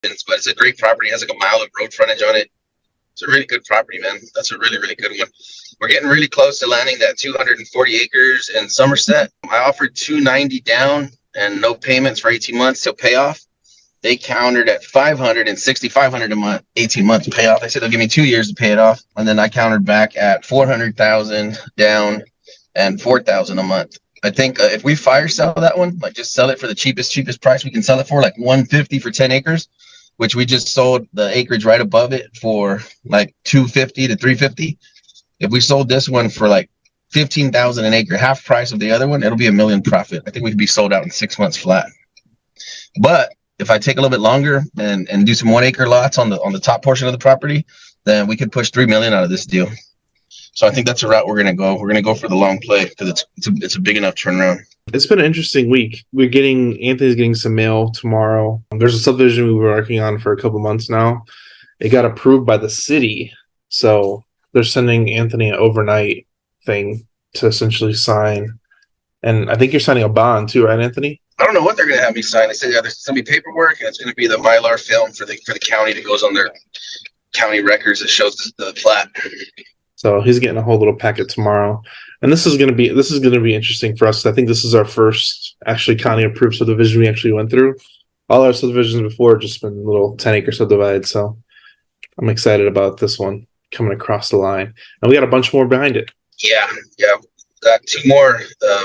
but it's a great property. It has like a mile of road frontage on it. It's a really good property, man. That's a really, really good one. We're getting really close to landing that 240 acres in Somerset. I offered 290 down and no payments for 18 months till payoff. They countered at 500 and 6,500 a month, 18 months to pay off. They said they'll give me 2 years to pay it off. And then I countered back at 400,000 down and 4,000 a month. I think if we fire sell that one, like just sell it for the cheapest price we can sell it for, like 150 for 10 acres, which we just sold the acreage right above it for like 250 to 350. If we sold this one for like 15,000 an acre, half price of the other one, it'll be $1 million profit. I think we could be sold out in 6 months flat. But if I take a little bit longer and do some 1 acre lots on the top portion of the property, then we could push 3 million out of this deal. So I think that's the route we're gonna go. We're gonna go for the long play because it's a big enough turnaround. It's been an interesting week. Anthony's getting some mail tomorrow. There's a subdivision we were working on for a couple months now. It got approved by the city, so they're sending Anthony an overnight thing to essentially sign. And I think you're signing a bond too, right, Anthony? I don't know what they're gonna have me sign. They said there's gonna be paperwork and it's gonna be the Mylar film for the county that goes on their county records that shows the plat. So he's getting a whole little packet tomorrow, and this is going to be interesting for us. I think this is our first actually county approved subdivision we actually went through. All our subdivisions before have just been little 10-acre subdivides. So I'm excited about this one coming across the line, and we got a bunch more behind it. Yeah. Got 2 more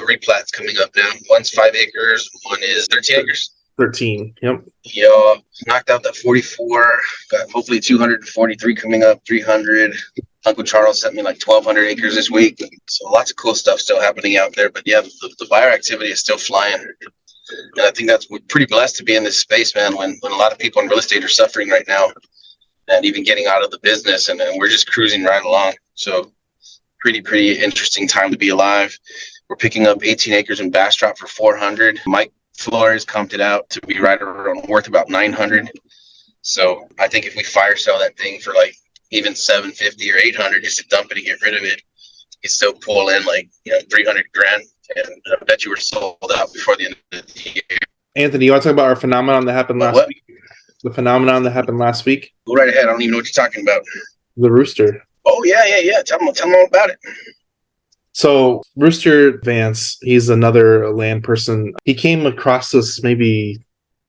replats coming up now. One's 5 acres. One is 13 acres. 13. Yep. Yeah, knocked out that 44. Got hopefully 243 coming up. 300. Uncle Charles sent me like 1,200 acres this week. So lots of cool stuff still happening out there. But yeah, the buyer activity is still flying. And I think we're pretty blessed to be in this space, man, when a lot of people in real estate are suffering right now and even getting out of the business. And we're just cruising right along. So pretty interesting time to be alive. We're picking up 18 acres in Bastrop for 400. Mike Flores comped it out to be right around worth about 900. So I think if we fire sell that thing for like even 750 or 800 just to dump it and get rid of it, you still pull in like 300 grand, and I bet you were sold out before the end of the year. Anthony, you want to talk about our phenomenon that happened last week? The phenomenon that happened last week? Go right ahead. I don't even know what you're talking about. The rooster. Oh yeah. Tell them all about it. So Rooster Vance, he's another land person. He came across this maybe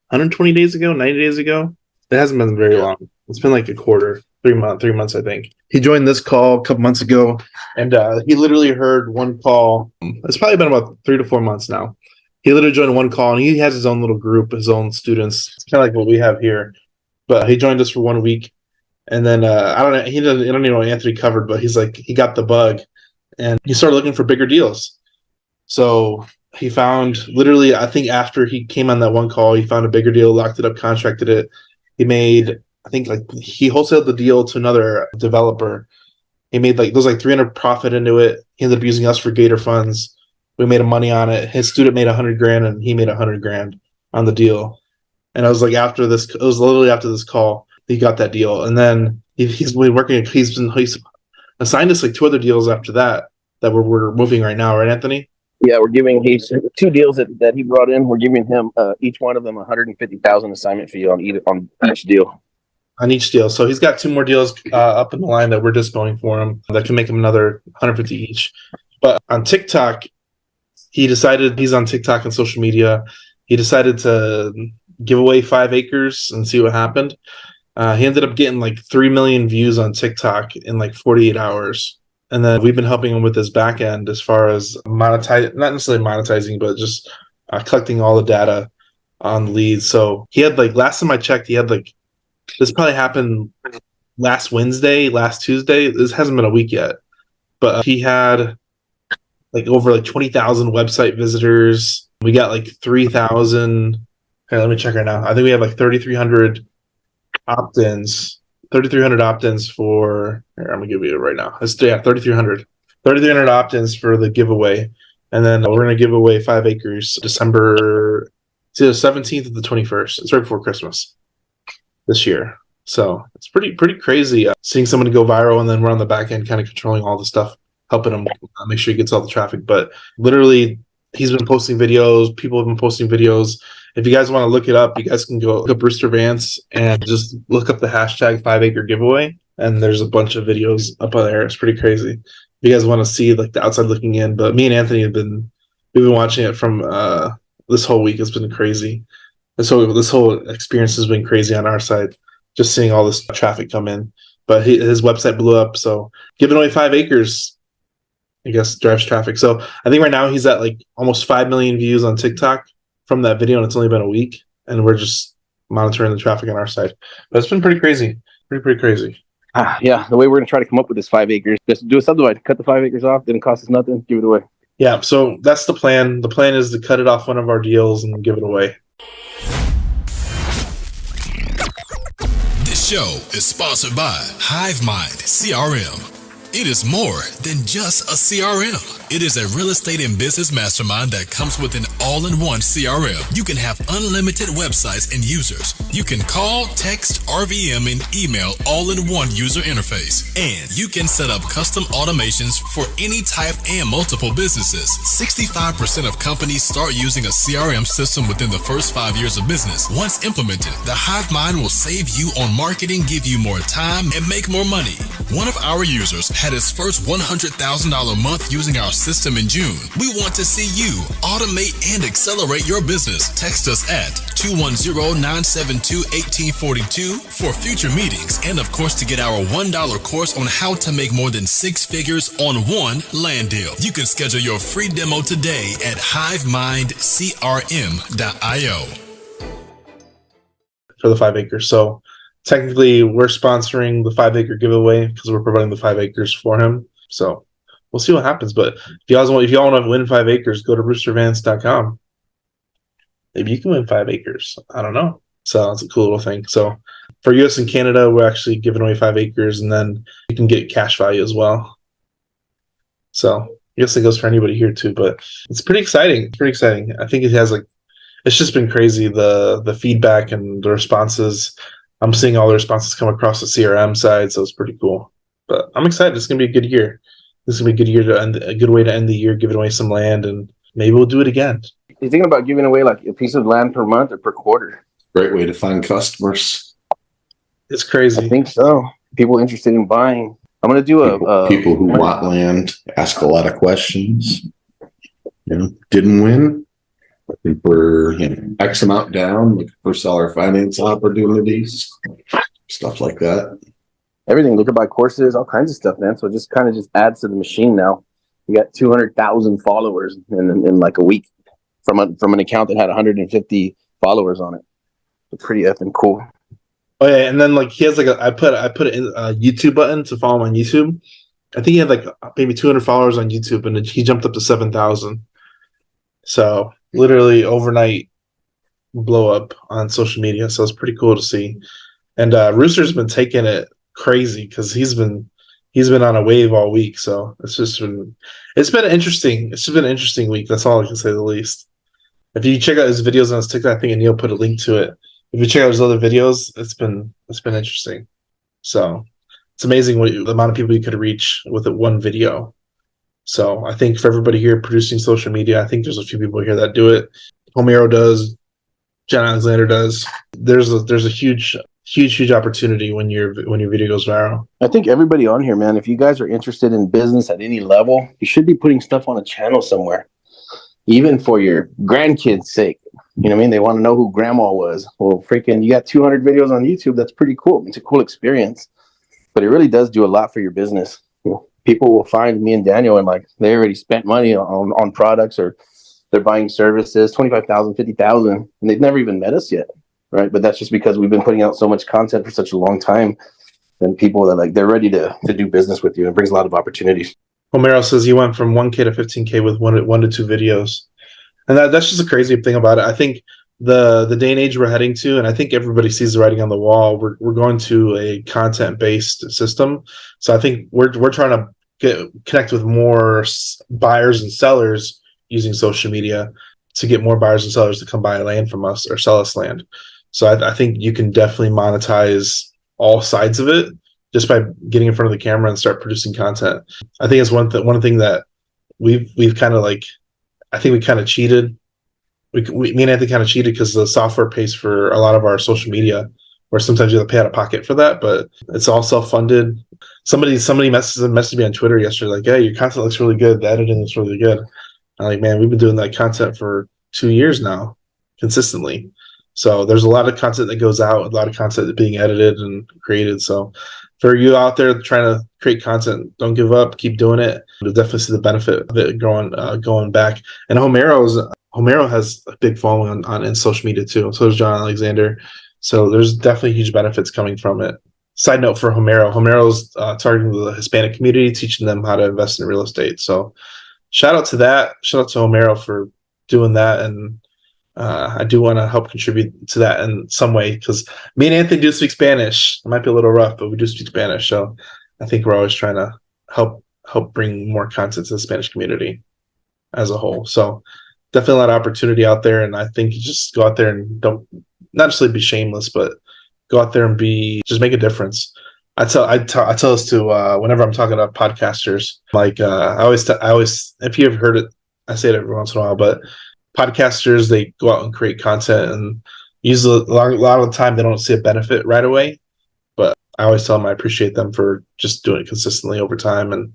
120 days ago, 90 days ago. It hasn't been very long. It's been like a quarter. 3 months, I think. He joined this call a couple months ago, and he literally heard one call. It's probably been about 3 to 4 months now. He literally joined one call, and he has his own little group, his own students. It's kind of like what we have here. But he joined us for 1 week, and then I don't know. I don't even know what Anthony covered, but he's like, he got the bug, and he started looking for bigger deals. So he found, literally, I think after he came on that one call, he found a bigger deal, locked it up, contracted it. He made, I think, like, he wholesaled the deal to another developer. He made there was like 300 profit into it. He ended up using us for Gator funds. We made money on it. His student made 100 grand, and he made 100 grand on the deal. And I was like, it was literally after this call, he got that deal. And then he's been working. He's assigned us like 2 other deals after that we're moving right now, right, Anthony? Yeah, we're giving 2 deals that he brought in. We're giving him each one of them $150,000 assignment fee on each deal. On each deal. So he's got 2 more deals up in the line that we're dispoing for him that can make him another 150 each. But on TikTok, he's on TikTok and social media. He decided to give away 5 acres and see what happened. He ended up getting like 3 million views on TikTok in like 48 hours. And then we've been helping him with his back end as far as not necessarily monetizing, but just collecting all the data on the leads. So he had last time I checked, he had this probably happened last Wednesday, last Tuesday. This hasn't been a week yet, but he had over 20,000 website visitors. We got 3,000. Okay, let me check right now. I think we have 3,300 opt-ins. 3,300 opt-ins for. Here, I'm gonna give you it right now. 3,300. 3,300 opt-ins for the giveaway, and then we're gonna give away 5 acres December. It's the 17th to the 21st. It's right before Christmas this year. So it's pretty crazy seeing somebody go viral, and then we're on the back end kind of controlling all the stuff, helping him make sure he gets all the traffic. But literally, he's been posting videos. People have been posting videos, if you guys want to look it up, you guys can go look up Rooster Vance and just look up the hashtag 5 acre giveaway. And there's a bunch of videos up on there. It's pretty crazy. If you guys want to see like the outside looking in, but me and Anthony we've been watching it from this whole week. It's been crazy. And so this whole experience has been crazy on our side, just seeing all this traffic come in. But his website blew up. So giving away 5 acres, I guess, drives traffic. So I think right now he's at like almost 5 million views on TikTok from that video, and it's only been a week. And we're just monitoring the traffic on our side. But it's been pretty crazy. Pretty crazy. Yeah, the way we're going to try to come up with this 5 acres, just do a subdivide, cut the 5 acres off, didn't cost us nothing, give it away. Yeah, so that's the plan. The plan is to cut it off one of our deals and give it away. This show is sponsored by Hivemind CRM. It is more than just a CRM. It is a real estate and business mastermind that comes with an all-in-one CRM. You can have unlimited websites and users. You can call, text, RVM, and email all in one user interface. And you can set up custom automations for any type and multiple businesses. 65% of companies start using a CRM system within the first 5 years of business. Once implemented, the Hivemind will save you on marketing, give you more time, and make more money. One of our users had his first $100,000 month using our system in June. We want to see you automate and accelerate your business. Text us at 210-972-1842 for future meetings, and of course to get our $1 course on how to make more than 6 figures on one land deal. You can schedule your free demo today at hivemindcrm.io. For the 5 acres. So technically we're sponsoring the 5 acre giveaway because we're providing the 5 acres for him. So we'll see what happens. But if y'all want to win 5 acres, go to roostervance.com. Maybe you can win 5 acres. I don't know. So it's a cool little thing. So for US and Canada, we're actually giving away 5 acres, and then you can get cash value as well. So I guess it goes for anybody here too, but it's pretty exciting. It's pretty exciting. I think it has it's just been crazy, the feedback and the responses. I'm seeing all the responses come across the CRM side, so it's pretty cool. But I'm excited. It's gonna be a good year. This is gonna be a good year to end, a good way to end the year, giving away some land, and maybe we'll do it again. You thinking about giving away like a piece of land per month or per quarter? Great way to find customers. It's crazy. I think so. People interested in buying. I'm gonna do people who want land, ask a lot of questions. Didn't win. I think we're X amount down, looking for seller finance opportunities, stuff like that. Everything. They could buy courses, all kinds of stuff, man. So it just kind of just adds to the machine now. You got 200,000 followers in like a week from an account that had 150 followers on it. So pretty effing cool. Oh yeah, and then like he has like I put in a YouTube button to follow him on YouTube. I think he had like maybe 200 followers on YouTube, and he jumped up to 7,000. So literally overnight blow up on social media. So it's pretty cool to see. And Rooster's been taking it crazy because he's been on a wave all week. So it's been an interesting week. That's all I can say, the least. If you check out his videos on his TikTok, I think Neil put a link to it. If you check out his other videos, it's been interesting. So it's amazing the amount of people you could reach with one video. So I think for everybody here producing social media, I think there's a few people here that do it. Homero does, Jen Alexander does. There's a huge opportunity when your video goes viral. I think everybody on here, man, if you guys are interested in business at any level, you should be putting stuff on a channel somewhere, even for your grandkids' sake. You know what I mean? They want to know who grandma was. Well, freaking, you got 200 videos on YouTube. That's pretty cool. It's a cool experience, but it really does do a lot for your business. People will find me and Daniel and like they already spent money on products, or they're buying services, 25,000, 50,000, and they've never even met us yet, right? But that's just because we've been putting out so much content for such a long time. Then people that they're ready to do business with you. It brings a lot of opportunities. Homero says he went from 1K to 15K with one to two videos, and that's just a crazy thing about it. I think the day and age we're heading to, and I think everybody sees the writing on the wall. We're going to a content based system, so I think we're trying to connect with more buyers and sellers using social media to get more buyers and sellers to come buy land from us or sell us land. So I think you can definitely monetize all sides of it just by getting in front of the camera and start producing content. I think it's one thing that we've kind of I think we kind of cheated me and Anthony kind of cheated because the software pays for a lot of our social media, where sometimes you have to pay out of pocket for that, but it's all self-funded. Somebody messaged me on Twitter yesterday, like, "Hey, your content looks really good. The editing looks really good." I'm like, "Man, we've been doing that content for 2 years now, consistently." So there's a lot of content that goes out, a lot of content being edited and created. So for you out there trying to create content, don't give up. Keep doing it. You'll definitely see the benefit of it going back. And Homero has a big following on in social media too. So does John Alexander. So there's definitely huge benefits coming from it. Side note for Homero's targeting the Hispanic community, teaching them how to invest in real estate. So shout out to that. Shout out to Homero for doing that. And I do want to help contribute to that in some way, because me and Anthony do speak Spanish. It might be a little rough, but we do speak Spanish. So I think we're always trying to help bring more content to the Spanish community as a whole. So definitely a lot of opportunity out there. And I think you just go out there and don't not necessarily be shameless, but go out there and just make a difference. I tell this to whenever I'm talking to podcasters, like I always, if you have heard it, I say it every once in a while, but podcasters, they go out and create content, and usually a lot of the time they don't see a benefit right away. But I always tell them I appreciate them for just doing it consistently over time, and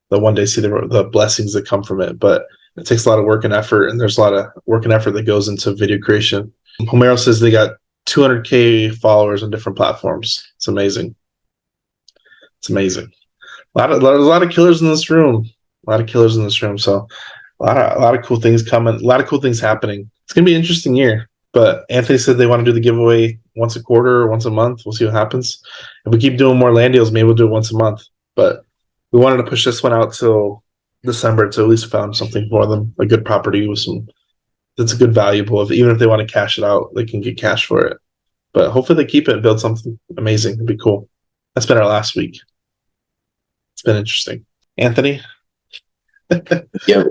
they'll one day see the blessings that come from it. But it takes a lot of work and effort, and there's a lot of work and effort that goes into video creation. Homero says they got 200K followers on different platforms. It's amazing. It's amazing. A lot of killers in this room. So a lot of cool things coming. A lot of cool things happening. It's gonna be an interesting year. But Anthony said they want to do the giveaway once a quarter or once a month. We'll see what happens. If we keep doing more land deals, maybe we'll do it once a month. But we wanted to push this one out till December to at least found something for them, a good property with some that's a good valuable. Even if they want to cash it out, they can get cash for it. But hopefully they keep it and build something amazing. It'd be cool. That's been our last week. It's been interesting. Anthony? Yeah.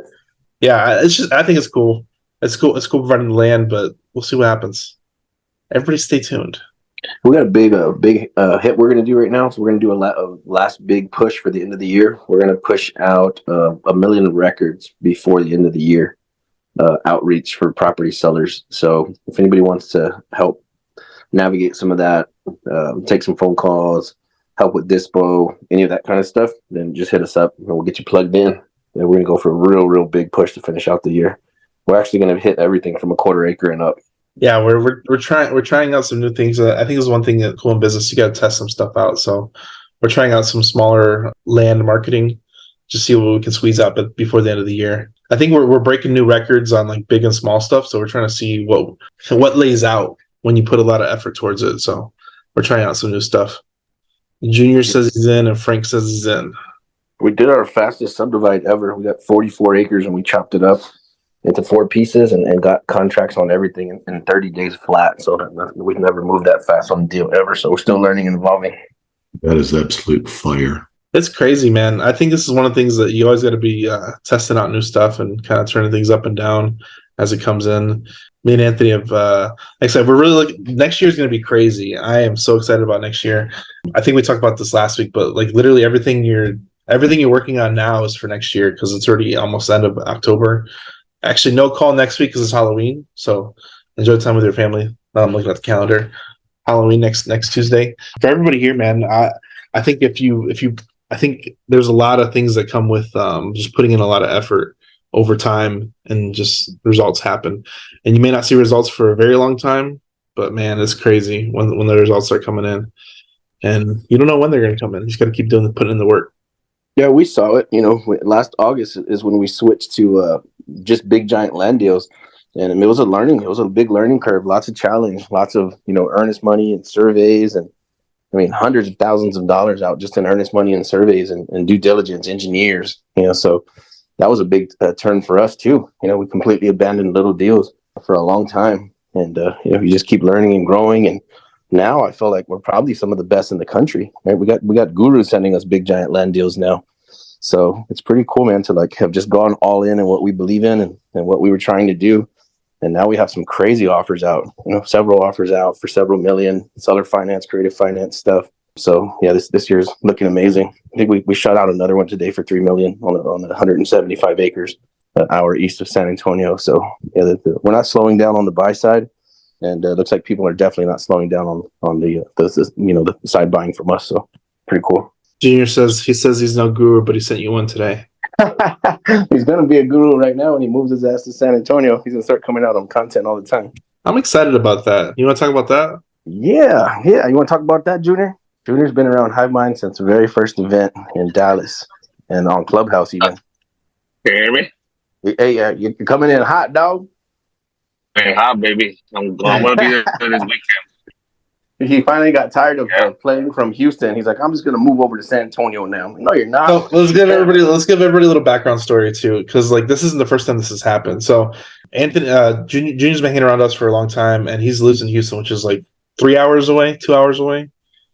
Yeah, I think it's cool. It's cool providing the land, but we'll see what happens. Everybody stay tuned. We got a big hit we're going to do right now. So we're going to do a last big push for the end of the year. We're going to push out 1 million records before the end of the year, outreach for property sellers. So if anybody wants to help navigate some of that, take some phone calls, help with dispo, any of that kind of stuff, then just hit us up and we'll get you plugged in. And we're going to go for a real big push to finish out the year. We're actually going to hit everything from a quarter acre and up. Yeah, we're trying out some new things. I think it's one thing that's cool in business. You got to test some stuff out. So we're trying out some smaller land marketing, just see what we can squeeze out. But before the end of the year, I think we're breaking new records on like big and small stuff. So we're trying to see what lays out when you put a lot of effort towards it. So we're trying out some new stuff. Junior says he's in, and Frank says he's in. We did our fastest subdivide ever. We got 44 acres and we chopped it up into 4 pieces and got contracts on everything in 30 days flat. So we've never moved that fast on a deal ever. So we're still learning and evolving. That is absolute fire. It's crazy, man. I think this is one of the things that you always got to be testing out new stuff and kind of turning things up and down as it comes in. Me and Anthony have, like I said, we're really looking. Next year is going to be crazy. I am so excited about next year. I think we talked about this last week, but like literally everything you're working on now is for next year because it's already almost end of October. Actually, no call next week because it's Halloween. So enjoy time with your family. Now I'm looking at the calendar. Halloween next Tuesday. For everybody here, man, I think I think there's a lot of things that come with just putting in a lot of effort over time and just results happen. And you may not see results for a very long time, but man, it's crazy when the results start coming in. And you don't know when they're going to come in. You just got to keep putting in the work. Yeah, we saw it. Last August is when we switched to just big giant land deals, and it was a big learning curve. Lots of challenge, lots of earnest money and surveys, and hundreds of thousands of dollars out just in earnest money and surveys and due diligence, engineers. So that was a big turn for us too. We completely abandoned little deals for a long time, and you just keep learning and growing. And now I feel like we're probably some of the best in the country. Right? We got gurus sending us big giant land deals now. So it's pretty cool, man, to have just gone all in what we believe in and what we were trying to do. And now we have some crazy offers out, several offers out for several million, seller finance, creative finance stuff. So yeah, this year's looking amazing. I think we shot out another one today for $3 million on 175 acres. an hour east of San Antonio. So yeah, we're not slowing down on the buy side, and looks like people are definitely not slowing down on the side buying from us. So pretty cool. Junior says he's no guru, but he sent you one today. He's gonna be a guru right now when he moves his ass to San Antonio. He's gonna start coming out on content all the time. I'm excited about that. You want to talk about that? Yeah. You want to talk about that, Junior? Junior's been around Hivemind since the very first event in Dallas and on Clubhouse even. Can you hear me? Hey, you're coming in hot, dog. Hey, hot, baby. I'm gonna be there this weekend. He finally got tired of playing from Houston. He's like, I'm just gonna move over to San Antonio now. No, you're not. So let's give everybody a little background story too, because like this isn't the first time this has happened. So Anthony, Junior's been hanging around us for a long time, and he's lives in Houston, which is like 3 hours away, 2 hours away.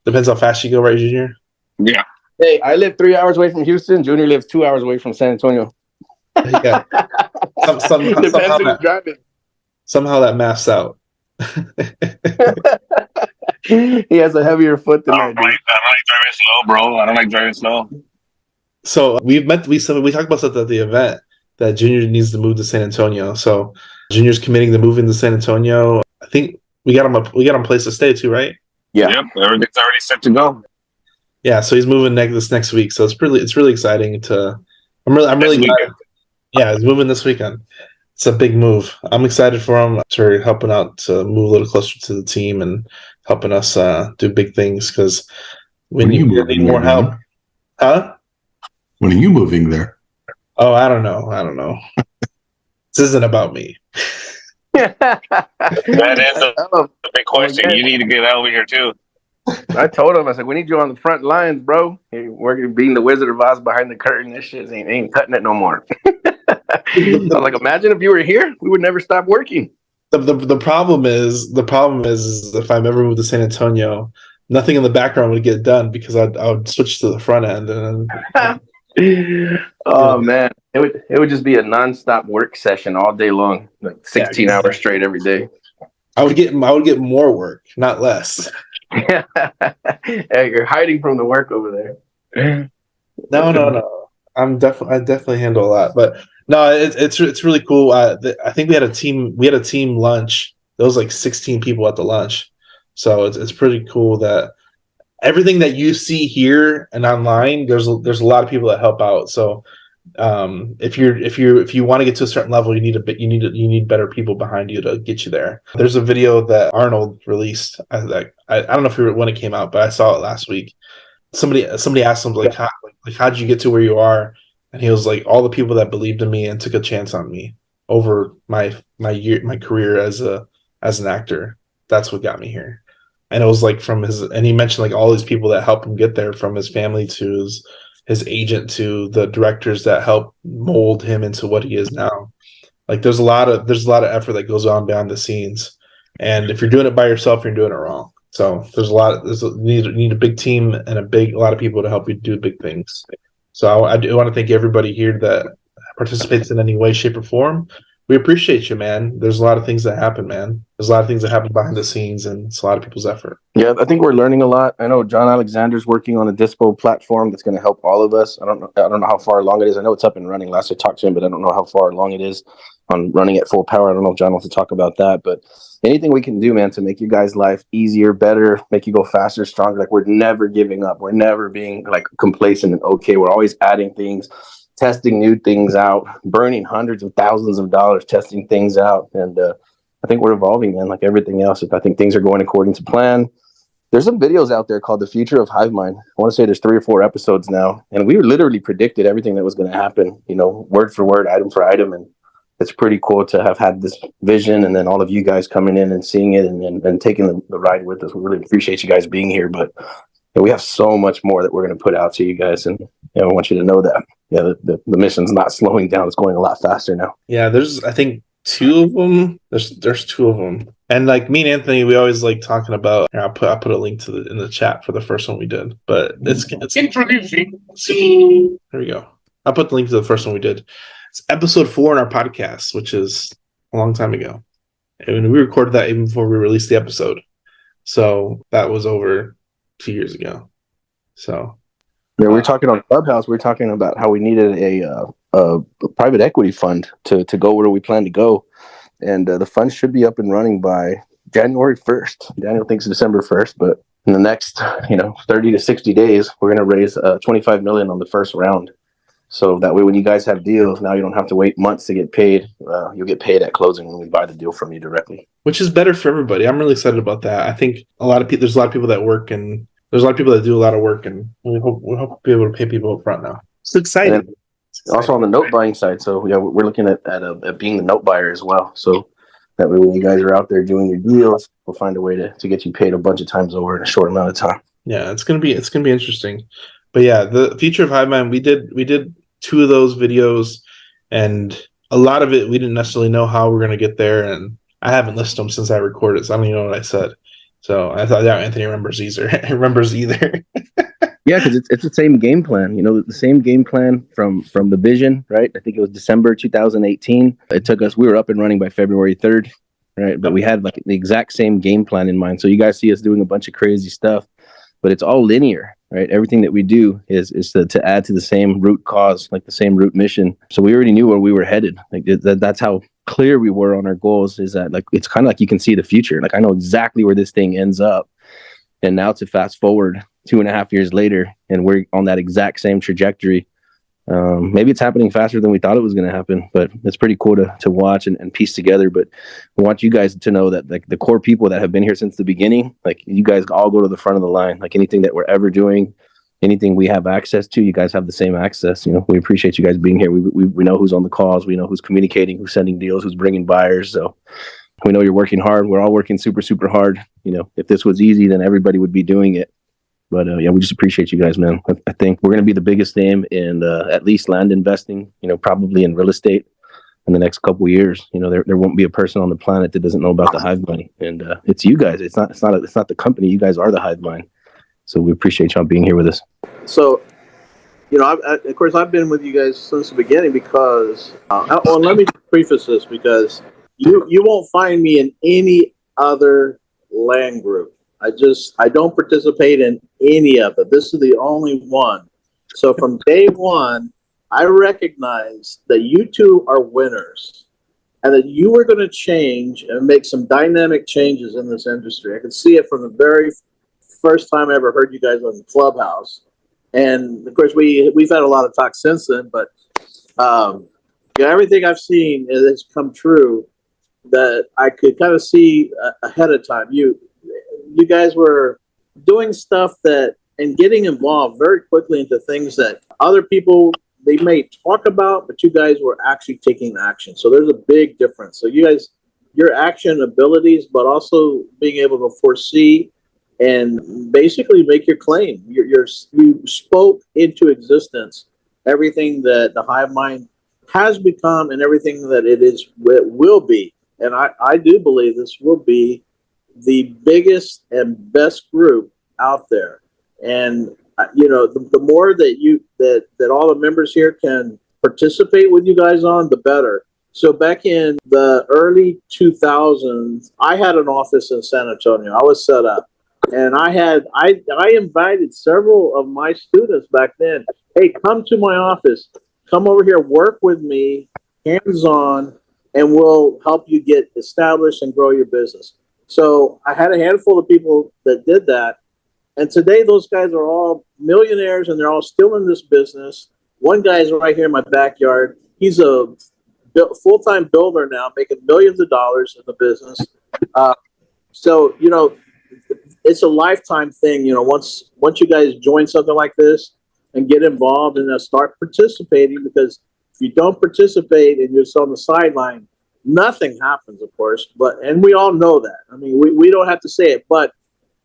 Depends how fast you go, right, Junior? Yeah. Hey, I live 3 hours away from Houston. Junior lives 2 hours away from San Antonio. Yeah. Somehow that maths out. He has a heavier foot than I don't like driving slow, bro. I don't like driving slow. So we talked about stuff at the event that Junior needs to move to San Antonio. So Junior's committing to moving to San Antonio. I think we got him a place to stay too, right? Yeah. Yep. Everything's already set to go. Yeah. So he's moving this next week. So it's really exciting I'm really glad. Yeah, he's moving this weekend. It's a big move. I'm excited for him to helping out to move a little closer to the team and helping us do big things because we need more help. Huh? When are you moving there? Oh, I don't know. This isn't about me. That is a big question. You need to get over here too. I told him, I said, we need you on the front lines, bro. You're working, being the Wizard of Oz behind the curtain. This shit ain't cutting it no more. I was like, imagine if you were here, we would never stop working. The problem is if I'm ever moved to San Antonio, nothing in the background would get done because I would switch to the front end. Oh man, it would just be a nonstop work session all day long, like 16 hours straight every day. I would get more work, not less. Hey, you're hiding from the work over there. No. I definitely handle a lot, but no, it's really cool. I think we had a team lunch. There was like 16 people at the lunch, so it's pretty cool that everything that you see here and online, there's a lot of people that help out. So if you want to get to a certain level, you need better people behind you to get you there. There's a video that Arnold released. I don't know when it came out, but I saw it last week. Somebody asked him how did you get to where you are? And he was like, all the people that believed in me and took a chance on me over my career as an actor. That's what got me here. And it was like and he mentioned like all these people that helped him get there, from his family to his agent to the directors that helped mold him into what he is now. Like there's a lot of effort that goes on behind the scenes. And if you're doing it by yourself, you're doing it wrong. So you need a big team and a lot of people to help you do big things. So I do want to thank everybody here that participates in any way, shape, or form. We appreciate you, man. There's a lot of things that happen, man. There's a lot of things that happen behind the scenes, and it's a lot of people's effort. Yeah, I think we're learning a lot. I know John Alexander's working on a Dispo platform that's going to help all of us. I don't know how far along it is. I know it's up and running. Last I talked to him, but I don't know how far along it is on running at full power. I don't know if John wants to talk about that, but anything we can do, man, to make you guys' life easier, better, make you go faster, stronger. Like we're never giving up. We're never being like complacent and okay. We're always adding things, testing new things out, burning hundreds of thousands of dollars testing things out. And I think we're evolving, man, like everything else. If I think things are going according to plan. There's some videos out there called The Future of Hivemind. I want to say there's 3 or 4 episodes now. And we literally predicted everything that was going to happen, word for word, item for item. And it's pretty cool to have had this vision and then all of you guys coming in and seeing it and taking the ride with us. We really appreciate you guys being here. But we have so much more that we're going to put out to you guys. And I want you to know that, the mission's not slowing down. It's going a lot faster now. Yeah, there's, I think, 2 of them. There's 2 of them. And like me and Anthony, we always like talking about. I'll put a link to in the chat for the first one we did. But it's introducing. There we go. I'll put the link to the first one we did. It's episode 4 in our podcast, which is a long time ago. And we recorded that even before we released the episode. So that was over 2 years ago. So yeah, we were talking on Clubhouse. We were talking about how we needed a private equity fund to go where we plan to go. And the fund should be up and running by January 1st. Daniel thinks December 1st, but in the next, 30 to 60 days, we're going to raise $25 million on the first round. So that way, when you guys have deals, now you don't have to wait months to get paid. You'll get paid at closing when we buy the deal from you directly. Which is better for everybody. I'm really excited about that. I think there's a lot of people that work, and there's a lot of people that do a lot of work, and we hope to be able to pay people up front now. It's exciting. Also on the note buying side, so yeah, we're looking at being the note buyer as well. So that way, when you guys are out there doing your deals, we'll find a way to get you paid a bunch of times over in a short amount of time. Yeah, it's gonna be interesting. But yeah, the future of Hivemind, we did 2 of those videos, and a lot of it we didn't necessarily know how we're gonna get there, and I haven't listened to them since I recorded, so I don't even know what I said. So I thought Anthony remembers either. Yeah, because it's the same game plan. The same game plan from the vision, right? I think it was December 2018. It took us. We were up and running by February 3rd, right? But we had like the exact same game plan in mind. So you guys see us doing a bunch of crazy stuff, but it's all linear, right? Everything that we do is to add to the same root cause, like the same root mission. So we already knew where we were headed. Like that's how clear we were on our goals. Is that like it's kind of like you can see the future. Like I know exactly where this thing ends up, and now to fast forward 2.5 years later, and we're on that exact same trajectory. Maybe it's happening faster than we thought it was going to happen, but it's pretty cool to watch and piece together. But I want you guys to know that like the core people that have been here since the beginning, like you guys all go to the front of the line. Like anything that we're ever doing, anything we have access to, you guys have the same access. We appreciate you guys being here. We know who's on the calls. We know who's communicating, who's sending deals, who's bringing buyers. So we know you're working hard. We're all working super, super hard. If this was easy, then everybody would be doing it. But yeah, we just appreciate you guys, man. I think we're going to be the biggest name in at least land investing, probably in real estate in the next couple of years. There won't be a person on the planet that doesn't know about the Hivemind, and it's you guys. It's not the company. You guys are the Hivemind. So we appreciate y'all being here with us. So, of course, I've been with you guys since the beginning because, let me preface this because you won't find me in any other land group. I don't participate in any of it. This is the only one. So from day one, I recognize that you two are winners and that you were going to change and make some dynamic changes in this industry. I could see it from the very first time I ever heard you guys on Clubhouse. And of course, we've had a lot of talk since then, but everything I've seen has come true that I could kind of see ahead of time. You guys were doing stuff and getting involved very quickly into things that other people, they may talk about, but you guys were actually taking action. So there's a big difference. So you guys, your action abilities, but also being able to foresee and basically make your claim. You spoke into existence everything that the Hivemind has become and everything that it will be. And I do believe this will be the biggest and best group out there. And the more that all the members here can participate with you guys on, the better. So back in the early 2000s, I had an office in San Antonio. I was set up, and I invited several of my students back then. Hey, come to my office. Come over here, work with me, hands-on, and we'll help you get established and grow your business. So I had a handful of people that did that. And today those guys are all millionaires and they're all still in this business. One guy is right here in my backyard. He's a full-time builder now, making millions of dollars in the business. So it's a lifetime thing. Once you guys join something like this and get involved and start participating, because if you don't participate and you're just on the sideline, nothing happens, of course, and we all know that. I mean, we don't have to say it, but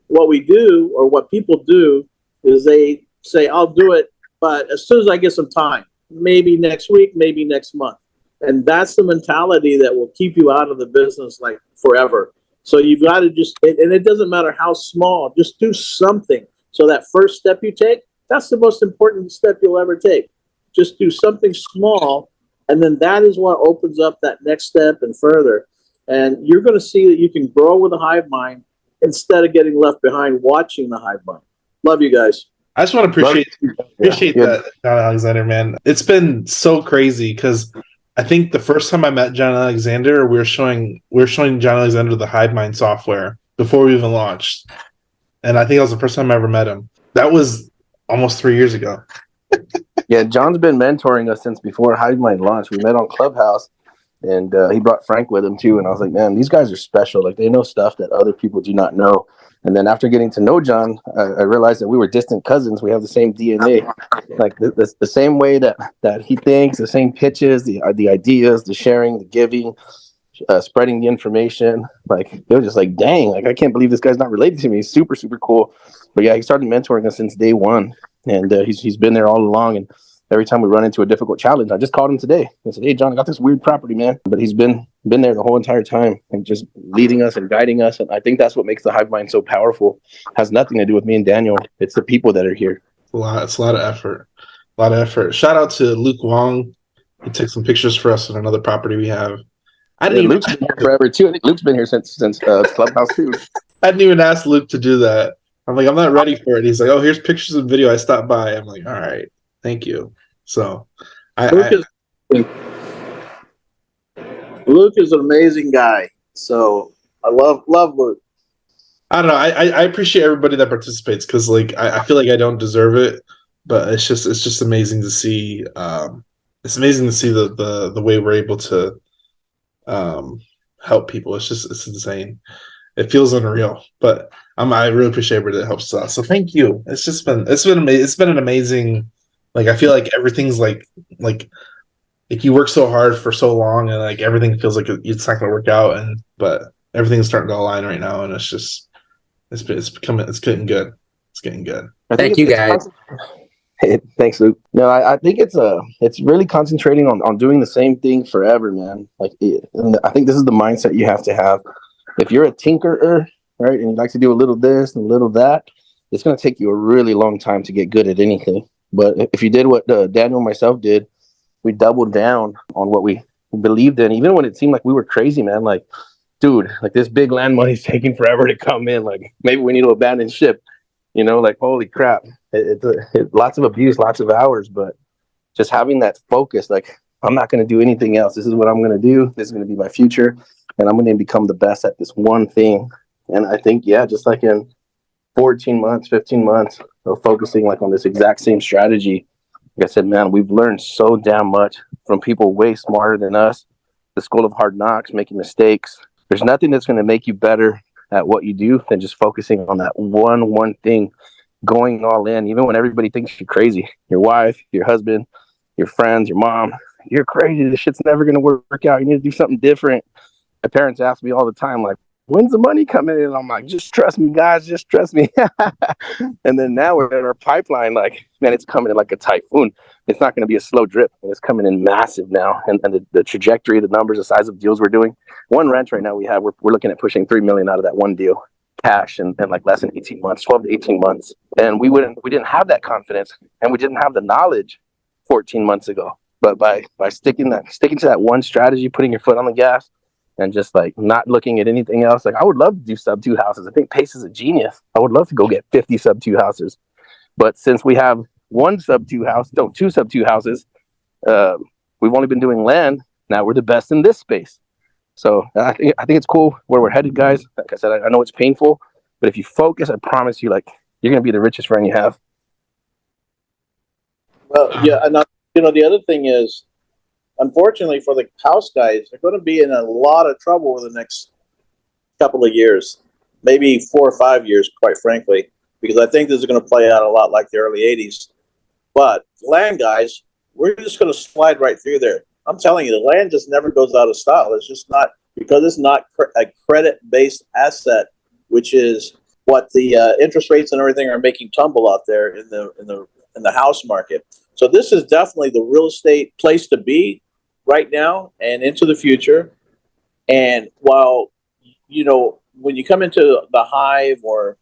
what we do, or what people do, is they say, I'll do it, but as soon as I get some time, maybe next week, maybe next month. And that's the mentality that will keep you out of the business like forever. So you've got to and it doesn't matter how small, just do something. So that first step you take, that's the most important step you'll ever take. Just do something small. And then that is what opens up that next step and further. And you're going to see that you can grow with a Hivemind instead of getting left behind watching the Hivemind. Love you guys. I just want to appreciate Yeah. that, John Alexander, man. It's been so crazy because I think the first time I met John Alexander, we were showing John Alexander the Hivemind software before we even launched, and I think that was the first time I ever met him. That was almost 3 years ago. Yeah, John's been mentoring us since before Hivemind launched. We met on Clubhouse, and he brought Frank with him too. And I was like, man, these guys are special. Like, they know stuff that other people do not know. And then after getting to know John, I realized that we were distant cousins. We have the same DNA, like the same way that he thinks, the same pitches, the ideas, the sharing, the giving, spreading the information. Like, they were just like, dang, like, I can't believe this guy's not related to me. He's super, super cool. But yeah, he started mentoring us since day one. And he's been there all along. And every time we run into a difficult challenge, I just called him today. I said, hey, John, I got this weird property, man. But he's been there the whole entire time and just leading us and guiding us. And I think that's what makes the Hive Mind so powerful. It has nothing to do with me and Daniel. It's the people that are here. It's a lot of effort. A lot of effort. Shout out to Luke Wong. He took some pictures for us on another property we have. Luke's been here forever too. I think Luke's been here since Clubhouse too. I didn't even ask Luke to do that. I'm like, I'm not ready for it. He's like, oh, here's pictures and video. I stopped by. I'm like, all right, thank you. So, Luke is an amazing guy. So I love Luke. I don't know. I appreciate everybody that participates because, like, I feel like I don't deserve it, but it's just amazing to see. It's amazing to see the way we're able to help people. It's insane. It feels unreal, but I really appreciate everybody that helps us. So thank you. It's been amazing. It's been an amazing. Like, I feel like everything's like you work so hard for so long, and like everything feels like it's not going to work out, but everything's starting to align right now, and it's getting good. It's getting good. Thank you, guys. Thanks, Luke. No, I think it's really concentrating on doing the same thing forever, man. And I think this is the mindset you have to have. If you're a tinkerer, right, and you like to do a little this and a little that, it's going to take you a really long time to get good at anything. But if you did what Daniel and myself did, we doubled down on what we believed in, even when it seemed like we were crazy, man. Like, dude, like, this big land money's taking forever to come in. Like, maybe we need to abandon ship. You know, like, holy crap. It's lots of abuse, lots of hours, but just having that focus, like, I'm not going to do anything else. This is what I'm going to do. This is going to be my future. And I'm going to become the best at this one thing. And I think, yeah, just like in 14 months, 15 months of focusing like on this exact same strategy, like I said, man, we've learned so damn much from people way smarter than us. The school of hard knocks, making mistakes. There's nothing that's going to make you better at what you do than just focusing on that one thing, going all in, even when everybody thinks you're crazy. Your wife, your husband, your friends, your mom, you're crazy. This shit's never going to work out. You need to do something different. My parents ask me all the time, like, when's the money coming in? And I'm like, just trust me, guys, just trust me. And then now we're in our pipeline, like, man, it's coming in like a typhoon. It's not going to be a slow drip. And it's coming in massive now. And the trajectory, the numbers, the size of deals we're doing. One ranch right now we're looking at pushing $3 million out of that one deal, cash, in like less than 18 months, 12 to 18 months. And we didn't have that confidence, and we didn't have the knowledge 14 months ago. But by sticking to that one strategy, putting your foot on the gas, and just like not looking at anything else. Like, I would love to do sub 2 houses. I think Pace is a genius. I would love to go get 50 sub 2 houses. But since we have two sub 2 houses, we've only been doing land. Now we're the best in this space. So I think it's cool where we're headed, guys. Like I said, I know it's painful, but if you focus, I promise you, like, you're going to be the richest friend you have. Well, yeah. And the other thing is, unfortunately for the house guys, they're going to be in a lot of trouble over the next couple of years, maybe 4 or 5 years, quite frankly, because I think this is going to play out a lot like the early 80s. But land guys, we're just going to slide right through there. I'm telling you, the land just never goes out of style. It's just not, because it's not a credit-based asset, which is what the interest rates and everything are making tumble out there in the house market. So this is definitely the real estate place to be right now and into the future. And while, when you come into the Hive, or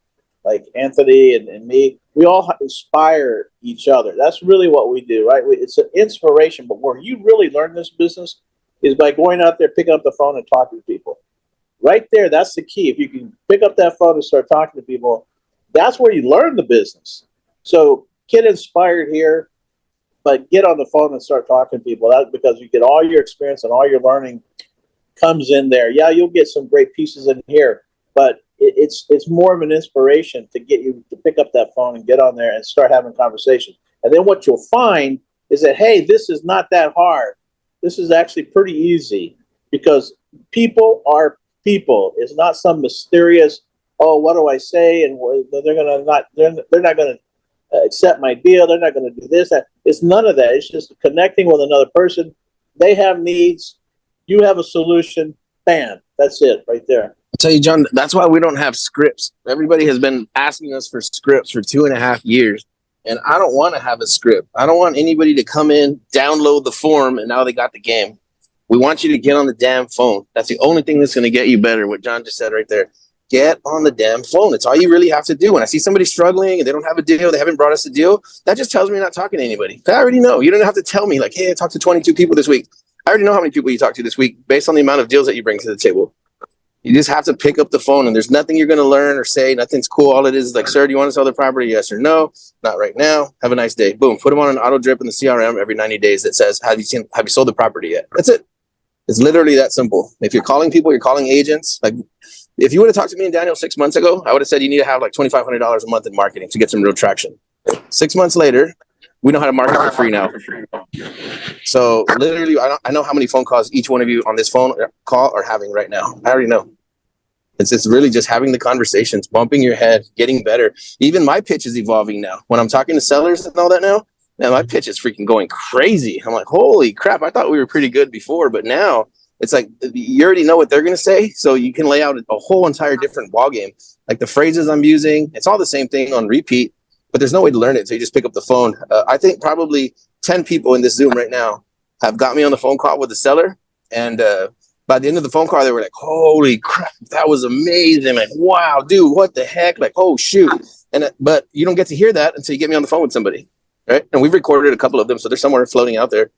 like Anthony and me, we all inspire each other. That's really what we do, right? It's an inspiration, but where you really learn this business is by going out there, picking up the phone and talking to people. Right there, that's the key. If you can pick up that phone and start talking to people, that's where you learn the business. So get inspired here, but get on the phone and start talking to people. That's because you get all your experience and all your learning comes in there. Yeah, you'll get some great pieces in here, but it's more of an inspiration to get you to pick up that phone and get on there and start having conversations. And then what you'll find is that, hey, this is not that hard. This is actually pretty easy because people are people. It's not some mysterious, oh, what do I say? And they're not going to accept my deal. They're not going to do this. That. It's none of that. It's just connecting with another person. They have needs. You have a solution. Bam. That's it right there. I'll tell you, John, that's why we don't have scripts. Everybody has been asking us for scripts for 2.5 years. And I don't want to have a script. I don't want anybody to come in, download the form, and now they got the game. We want you to get on the damn phone. That's the only thing that's going to get you better. What John just said right there. Get on the damn phone. It's all you really have to do. When I see somebody struggling and they don't have a deal, they haven't brought us a deal, that just tells me you're not talking to anybody. I already know. You don't have to tell me like, hey, I talked to 22 people this week. I already know how many people you talked to this week based on the amount of deals that you bring to the table. You just have to pick up the phone, and there's nothing you're going to learn or say. Nothing's cool. All it is like, sir, do you want to sell the property? Yes or no? Not right now. Have a nice day. Boom. Put them on an auto drip in the CRM every 90 days that says, have you sold the property yet? That's it. It's literally that simple. If you're calling people, you're calling agents. Like if you would have talked to me and Daniel 6 months ago, I would have said you need to have like $2,500 a month in marketing to get some real traction. 6 months later, we know how to market for free now. So literally, I know how many phone calls each one of you on this phone call are having right now. I already know. It's really just having the conversations, bumping your head, getting better. Even my pitch is evolving now. When I'm talking to sellers and all that now, man, my pitch is freaking going crazy. I'm like, holy crap, I thought we were pretty good before, but now it's like you already know what they're going to say, so you can lay out a whole entire different ballgame. Like the phrases I'm using, it's all the same thing on repeat, but there's no way to learn it, so you just pick up the phone. I think probably 10 people in this Zoom right now have got me on the phone call with the seller, and by the end of the phone call, they were like, holy crap, that was amazing. Like, wow, dude, what the heck? Like, oh, shoot. But you don't get to hear that until you get me on the phone with somebody, right? And we've recorded a couple of them, so they're somewhere floating out there.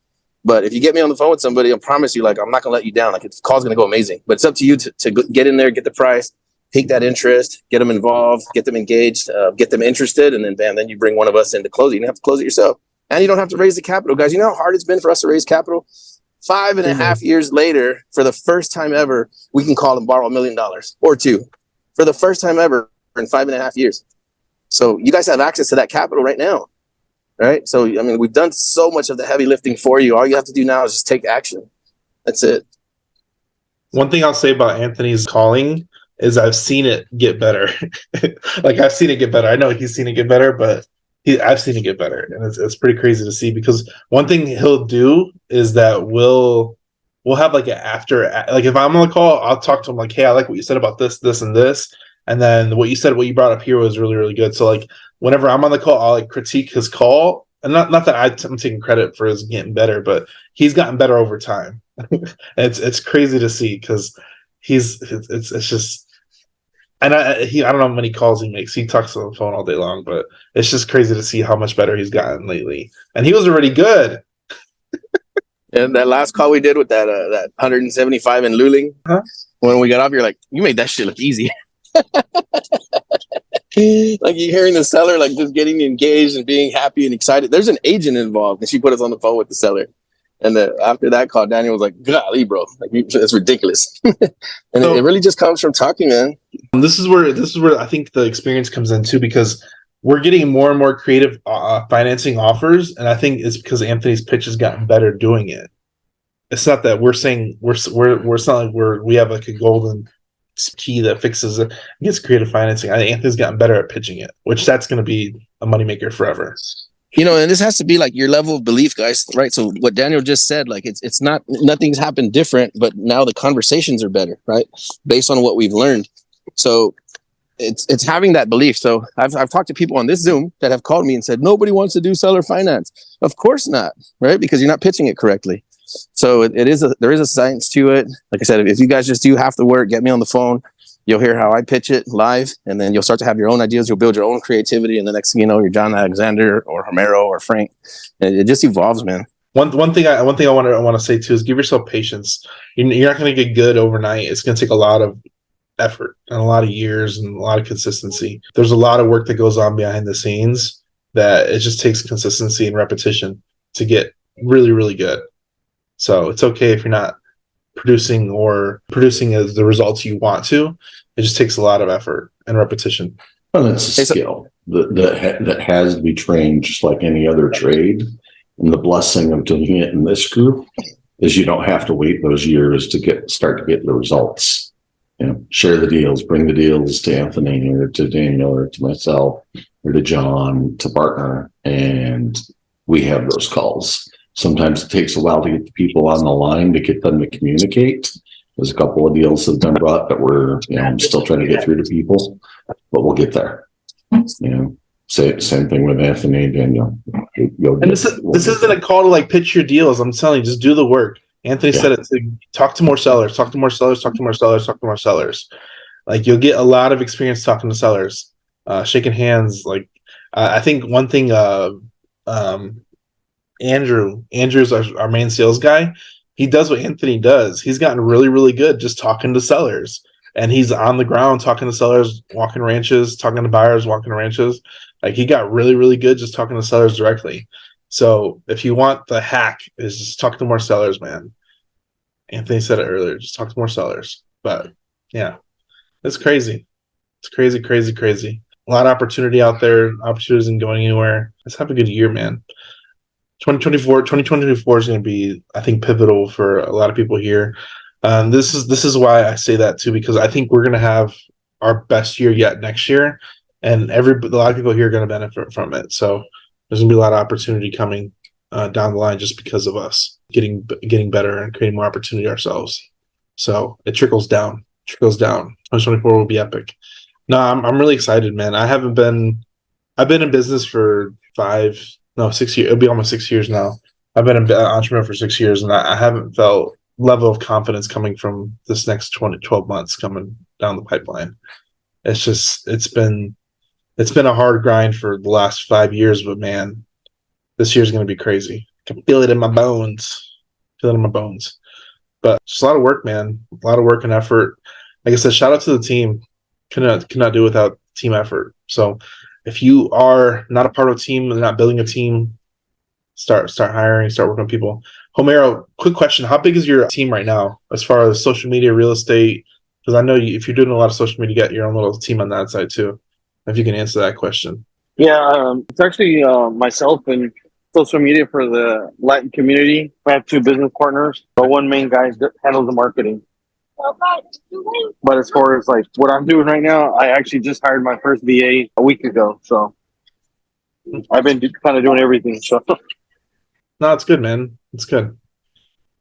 But if you get me on the phone with somebody, I promise you, like, I'm not going to let you down. Like, the call's going to go amazing. But it's up to you to get in there, get the price, take that interest, get them involved, get them engaged, get them interested, and then, bam, then you bring one of us in to close it. You don't have to close it yourself. And you don't have to raise the capital. Guys, you know how hard it's been for us to raise capital? 5.5 years later, for the first time ever, we can call and borrow $1 million or two for the first time ever in 5.5 years. So you guys have access to that capital right now, right? So, I mean, we've done so much of the heavy lifting for you. All you have to do now is just take action. That's it. One thing I'll say about Anthony's calling is I've seen it get better. Like I've seen it get better. I know he's seen it get better, but I've seen it get better, and it's pretty crazy to see, because one thing he'll do is that we'll have like an after, like if I'm on the call, I'll talk to him like, hey, I like what you said about this, this, and this, and then what you brought up here was really, really good. So like whenever I'm on the call, I'll like critique his call, and not that I'm taking credit for his getting better, but he's gotten better over time. It's crazy to see, because it's just. And I don't know how many calls he makes. He talks on the phone all day long, but it's just crazy to see how much better he's gotten lately. And he was already good. And that last call we did with that 175 in Luling, when we got off, you're like, you made that shit look easy. Like you're hearing the seller, like just getting engaged and being happy and excited. There's an agent involved, and she put us on the phone with the seller. And after that call, Daniel was like, golly, bro, like it's ridiculous. And it really just comes from talking, man. This is where I think the experience comes in too, because we're getting more and more creative financing offers, and I think it's because Anthony's pitch has gotten better doing it. It's not that we're saying it's not like we have like a golden key that fixes it. It gets creative financing. I think Anthony's gotten better at pitching it, which that's going to be a moneymaker forever. You know, and this has to be like your level of belief, guys, right? So what Daniel just said, like it's not, nothing's happened different, but now the conversations are better, right? Based on what we've learned. So it's having that belief. So I've talked to people on this Zoom that have called me and said, nobody wants to do seller finance. Of course not, right? Because you're not pitching it correctly. So there is a science to it. Like I said, if you guys just do half the work, get me on the phone. You'll hear how I pitch it live, and then you'll start to have your own ideas. You'll build your own creativity, and the next thing you know, you're John Alexander or Homero or Frank. And it just evolves, man. One thing I want to say too is give yourself patience. You're not going to get good overnight. It's going to take a lot of effort and a lot of years and a lot of consistency. There's a lot of work that goes on behind the scenes, that it just takes consistency and repetition to get really, really good. So it's okay if you're not producing as the results you want to. It just takes a lot of effort and repetition. Well, it's a skill that has to be trained just like any other trade. And the blessing of doing it in this group is you don't have to wait those years to start to get the results. Share the deals, bring the deals to Anthony or to Daniel or to myself or to John to partner, and we have those calls. Sometimes it takes a while to get the people on the line to get them to communicate. There's a couple of deals that have been brought that we're I'm still trying to get through to people, but we'll get there. Same thing with Anthony and Daniel. And this isn't a call to like pitch your deals. I'm telling you, just do the work. Anthony said it. Talk to more sellers. Talk to more sellers. Talk to more sellers. Talk to more sellers. Like you'll get a lot of experience talking to sellers, shaking hands. Like I think one thing, Andrew's our main sales guy. He does what Anthony does. He's gotten really, really good just talking to sellers. And he's on the ground talking to sellers, walking ranches, talking to buyers, walking ranches. Like he got really, really good just talking to sellers directly. So if you want the hack, is just talk to more sellers, man. Anthony said it earlier, just talk to more sellers. But yeah, it's crazy. It's crazy, crazy, crazy. A lot of opportunity out there. Opportunity isn't going anywhere. Let's have a good year, man. 2024 is going to be, I think, pivotal for a lot of people here. This is why I say that too, because I think we're going to have our best year yet next year, and a lot of people here are going to benefit from it. So there's going to be a lot of opportunity coming down the line just because of us getting better and creating more opportunity ourselves. So it trickles down. 2024 will be epic. No, I'm really excited, man. I've been in business for 6 years. It'll be almost 6 years now. I've been an entrepreneur for 6 years, and I haven't felt level of confidence coming from this next 12 months coming down the pipeline. It's been a hard grind for the last 5 years, but man, this year's going to be crazy. I can feel it in my bones. But just a lot of work, man. A lot of work and effort. Like I said, shout out to the team. Cannot do without team effort. So if you are not a part of a team and not building a team, start hiring, start working with people. Homero, quick question. How big is your team right now as far as social media, real estate? Because I know if you're doing a lot of social media, you got your own little team on that side too. If you can answer that question. Yeah, it's actually myself and social media for the Latin community. I have 2 business partners, but one main guy handles the marketing. But as far as like what I'm doing right now, I actually just hired my first VA a week ago. So I've been kind of doing everything. So no, it's good, man. It's good.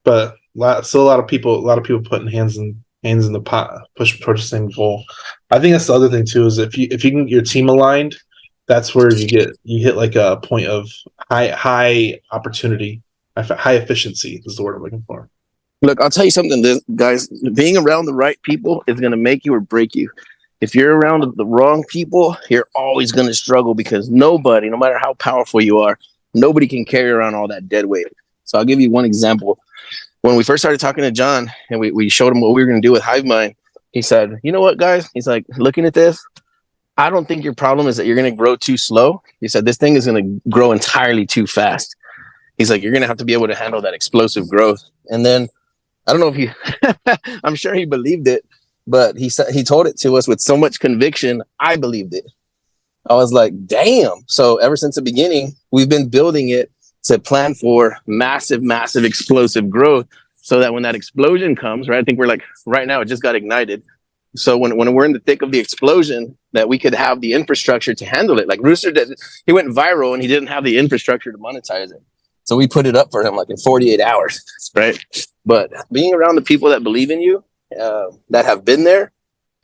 But still a lot of people putting hands in the pot, push towards the same goal. I think that's the other thing too, is if you can get your team aligned, that's where you hit like a point of high opportunity, high efficiency is the word I'm looking for. Look, I'll tell you something, guys. Being around the right people is going to make you or break you. If you're around the wrong people, you're always going to struggle because nobody, no matter how powerful you are, nobody can carry around all that dead weight. So I'll give you one example. When we first started talking to John and we showed him what we were going to do with Hivemind, he said, you know what, guys? He's like, looking at this, I don't think your problem is that you're going to grow too slow. He said, this thing is going to grow entirely too fast. He's like, you're going to have to be able to handle that explosive growth. And then I don't know if he, I'm sure he believed it, but he told it to us with so much conviction. I believed it. I was like, damn. So ever since the beginning, we've been building it to plan for massive, massive explosive growth so that when that explosion comes, right? I think we're like, right now, it just got ignited. So when we're in the thick of the explosion, that we could have the infrastructure to handle it. Like Rooster did, he went viral and he didn't have the infrastructure to monetize it. So we put it up for him like in 48 hours, right? But being around the people that believe in you, that have been there,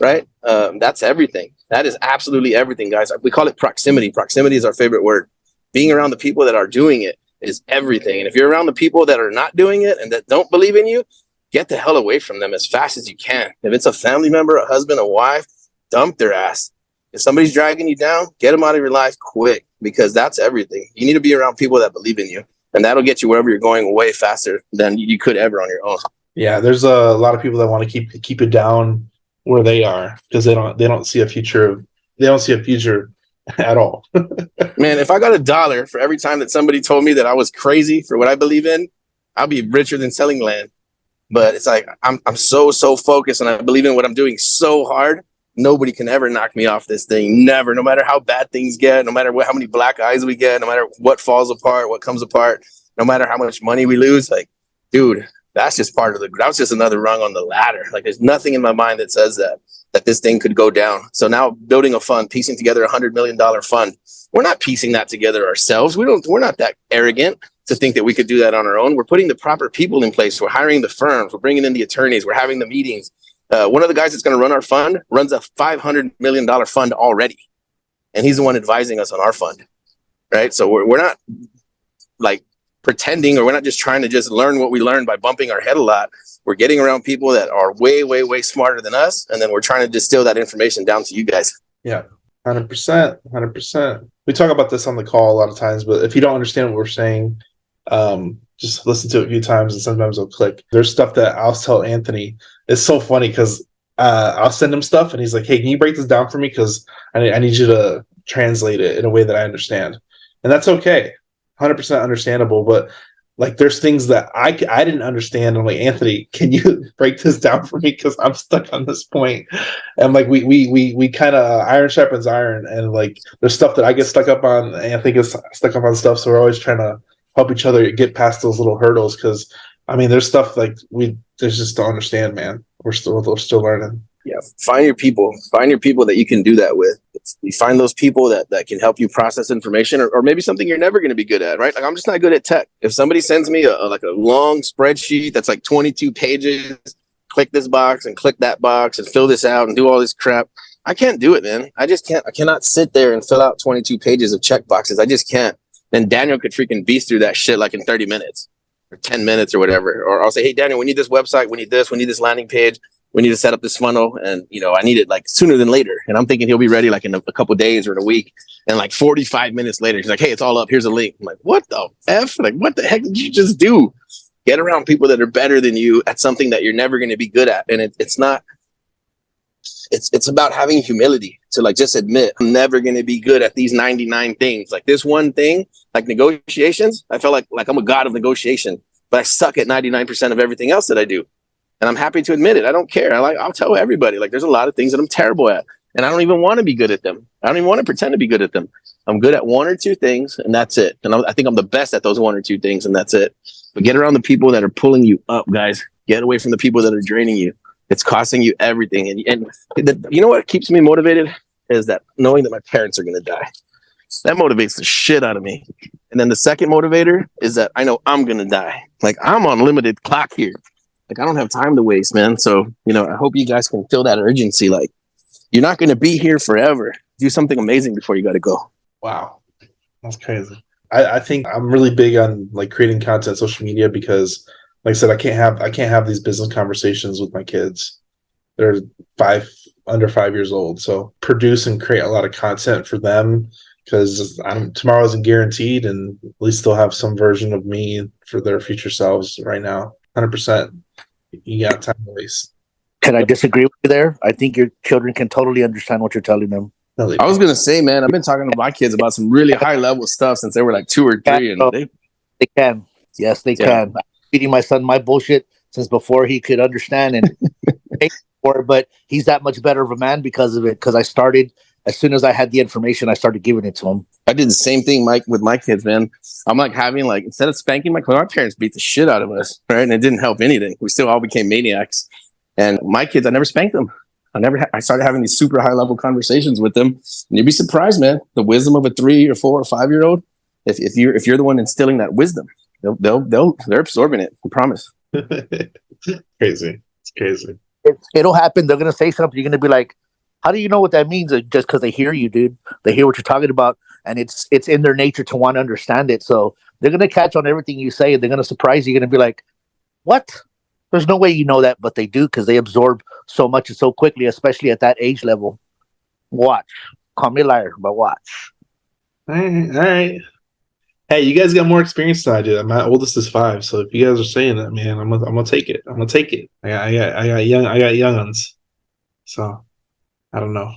right? That's everything. That is absolutely everything, guys. We call it proximity. Proximity is our favorite word. Being around the people that are doing it is everything. And if you're around the people that are not doing it and that don't believe in you, get the hell away from them as fast as you can. If it's a family member, a husband, a wife, dump their ass. If somebody's dragging you down, get them out of your life quick, because that's everything. You need to be around people that believe in you, and that'll get you wherever you're going way faster than you could ever on your own. Yeah, there's a lot of people that want to keep it down where they are because they don't see a future. They don't see a future at all. Man, if I got $1 for every time that somebody told me that I was crazy for what I believe in, I'll be richer than selling land. But it's like I'm so focused, and I believe in what I'm doing so hard. Nobody can ever knock me off this thing. Never. No matter how bad things get, no matter how many black eyes we get, no matter what falls apart, what comes apart, no matter how much money we lose. Like, dude, that's just that's just another rung on the ladder. Like, there's nothing in my mind that says that this thing could go down. So now building a fund, piecing together $100 million fund, we're not piecing that together ourselves. We're not that arrogant to think that we could do that on our own. We're putting the proper people in place. We're hiring the firms. We're bringing in the attorneys. We're having the meetings. One of the guys that's going to run our fund runs a $500 million fund already. And he's the one advising us on our fund. Right. So we're not like pretending, or we're not just trying to just learn what we learned by bumping our head a lot. We're getting around people that are way, way, way smarter than us. And then we're trying to distill that information down to you guys. Yeah. 100%. 100%. We talk about this on the call a lot of times, but if you don't understand what we're saying, just listen to it a few times and sometimes it'll click. There's stuff that I'll tell Anthony. It's so funny because I'll send him stuff and he's like, hey, can you break this down for me? Because I need you to translate it in a way that I understand. And that's okay. 100% understandable. But like, there's things that I didn't understand. I'm like, Anthony, can you break this down for me? Because I'm stuck on this point. And like, we kind of iron sharpens iron. And like, there's stuff that I get stuck up on. And Anthony gets stuck up on stuff. So we're always trying to help each other get past those little hurdles. Because I mean, there's stuff like there's just don't understand, man. We're still learning. Yeah, find your people that you can do that with. You find those people that can help you process information, or maybe something you're never going to be good at, right? Like, I'm just not good at tech. If somebody sends me a long spreadsheet that's like 22 pages, click this box and click that box and fill this out and do all this crap, I can't do it, man. I just can't. I cannot sit there and fill out 22 pages of check boxes. I just can't. Then Daniel could freaking beast through that shit like in 30 minutes or 10 minutes or whatever. Or I'll say, hey, Daniel, we need this website. We need this landing page. We need to set up this funnel, and I need it like sooner than later. And I'm thinking he'll be ready like in a couple of days or in a week. And like 45 minutes later, he's like, "Hey, it's all up. Here's a link." I'm like, "What the f? Like, what the heck did you just do?" Get around people that are better than you at something that you're never going to be good at, and it's not. It's about having humility to like just admit I'm never going to be good at these 99 things. Like this one thing, like negotiations, I felt like I'm a god of negotiation, but I suck at 99% of everything else that I do. And I'm happy to admit it. I don't care. I'll tell everybody, like, there's a lot of things that I'm terrible at, and I don't even want to be good at them. I don't even want to pretend to be good at them. I'm good at one or two things, and that's it. And I think I'm the best at those one or two things, and that's it. But get around the people that are pulling you up, guys. Get away from the people that are draining you. It's costing you everything. And you know what keeps me motivated is that knowing that my parents are going to die. That motivates the shit out of me. And then the second motivator is that I know I'm going to die. Like, I'm on limited clock here. Like, I don't have time to waste, man. So, I hope you guys can feel that urgency. Like, you're not going to be here forever. Do something amazing before you got to go. Wow. That's crazy. I think I'm really big on like creating content on social media because, like I said, I can't have these business conversations with my kids. They're under 5 years old. So produce and create a lot of content for them because tomorrow isn't guaranteed, and at least they'll have some version of me for their future selves right now. 100%. You got time to waste. Can I disagree with you there? I think your children can totally understand what you're telling them. I was going to say, man, I've been talking to my kids about some really high level stuff since they were like 2 or 3. And they can. Yes, they can. I'm feeding my son my bullshit since before he could understand and pay for it, but he's that much better of a man because of it. Because I started, as soon as I had the information, I started giving it to him. I did the same thing, Mike, with my kids, man. I'm like instead of spanking my parents beat the shit out of us, right? And it didn't help anything. We still all became maniacs. And my kids, I never spanked them. I started having these super high level conversations with them. And you'd be surprised, man, the wisdom of a 3 or 4 or 5 year old. If you're the one instilling that wisdom, they're absorbing it. I promise. Crazy. It's crazy. It'll happen. They're gonna say something. You're gonna be like, "How do you know what that means?" Just because they hear you, dude. They hear what you're talking about, and it's in their nature to want to understand it. So they're gonna catch on everything you say, and they're gonna surprise you. You're gonna be like, "What? There's no way you know that," but they do because they absorb so much and so quickly, especially at that age level. Watch. Call me a liar, but watch. All right. Hey, you guys got more experience than I do. My oldest is 5, so if you guys are saying that, man, I'm gonna take it. I got young ones, so I don't know.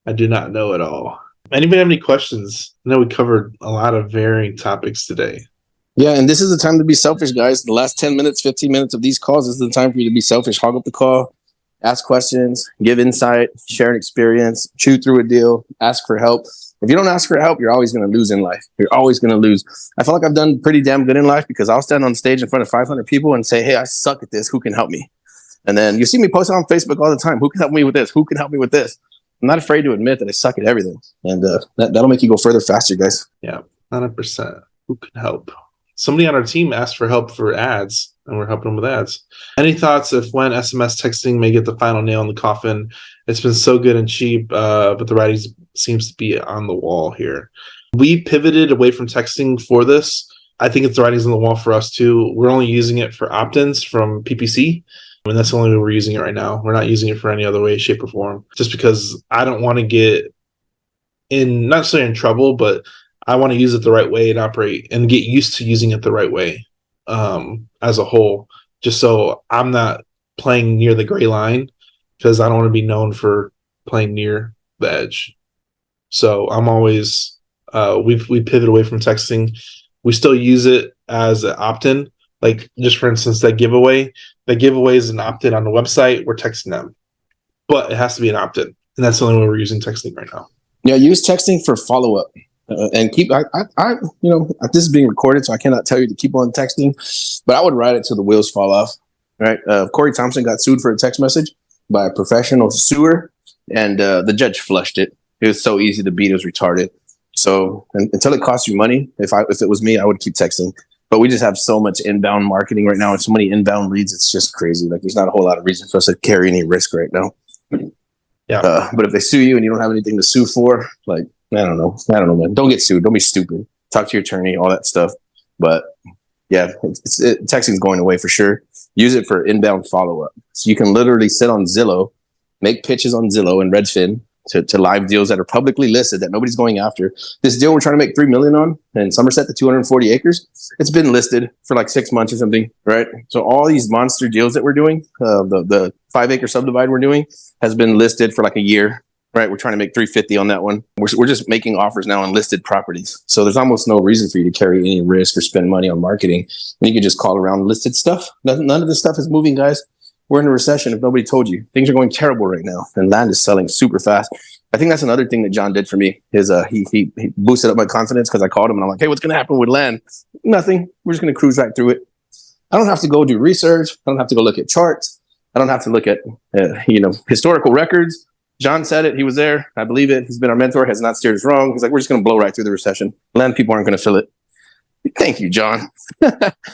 I do not know at all. Anybody have any questions? I know we covered a lot of varying topics today. Yeah, and this is the time to be selfish, guys. The last 10 minutes, 15 minutes of these calls is the time for you to be selfish. Hog up the call, ask questions, give insight, share an experience, chew through a deal, ask for help. If you don't ask for help, you're always going to lose in life. You're always going to lose. I feel like I've done pretty damn good in life because I'll stand on stage in front of 500 people and say, hey, I suck at this. Who can help me? And then you see me posting on Facebook all the time. Who can help me with this? Who can help me with this? I'm not afraid to admit that I suck at everything. And that'll make you go further faster, guys. Yeah, 100%. Who can help? Somebody on our team asked for help for ads, and we're helping them with ads. Any thoughts if when SMS texting may get the final nail in the coffin? It's been so good and cheap, but the writing seems to be on the wall here. We pivoted away from texting for this. I think it's the writing's on the wall for us too. We're only using it for opt-ins from PPC, and that's the only way we're using it right now. We're not using it for any other way, shape, or form, just because I don't want to get in, not necessarily in trouble, but I want to use it the right way and operate and get used to using it the right way as a whole, just so I'm not playing near the gray line, because I don't want to be known for playing near the edge. So I'm always, we pivot away from texting. We still use it as an opt-in. Like, just for instance, that giveaway is an opt-in on the website. We're texting them, but it has to be an opt-in. And that's the only way we're using texting right now. Yeah, use texting for follow-up. And keep, this is being recorded, so I cannot tell you to keep on texting, but I would write it till the wheels fall off. Right? Corey Thompson got sued for a text message by a professional suer, and the judge flushed it. It was so easy to beat; it was retarded. So until it costs you money, if it was me, I would keep texting. But we just have so much inbound marketing right now, and so many inbound leads. It's just crazy. Like, there's not a whole lot of reason for us to carry any risk right now. Yeah. But if they sue you and you don't have anything to sue for, like, I don't know, man. Don't get sued. Don't be stupid. Talk to your attorney, all that stuff. But yeah, texting's going away for sure. Use it for inbound follow-up. So you can literally sit on Zillow, make pitches on Zillow and Redfin to live deals that are publicly listed that nobody's going after. This deal we're trying to make $3 million on in Somerset, the 240 acres, it's been listed for like 6 months or something, right? So all these monster deals that we're doing, the 5-acre subdivide we're doing has been listed for like a year. Right, we're trying to make 350 on that one. We're just making offers now on listed properties. So there's almost no reason for you to carry any risk or spend money on marketing. And you can just call around listed stuff. None of this stuff is moving, guys. We're in a recession. If nobody told you, things are going terrible right now, and land is selling super fast. I think that's another thing that John did for me is he boosted up my confidence because I called him and I'm like, hey, what's going to happen with land? Nothing. We're just going to cruise right through it. I don't have to go do research. I don't have to go look at charts. I don't have to look at historical records. John said it. He was there. I believe it. He's been our mentor. Has not steered us wrong. He's like, we're just going to blow right through the recession. Land people aren't going to feel it. Thank you, John.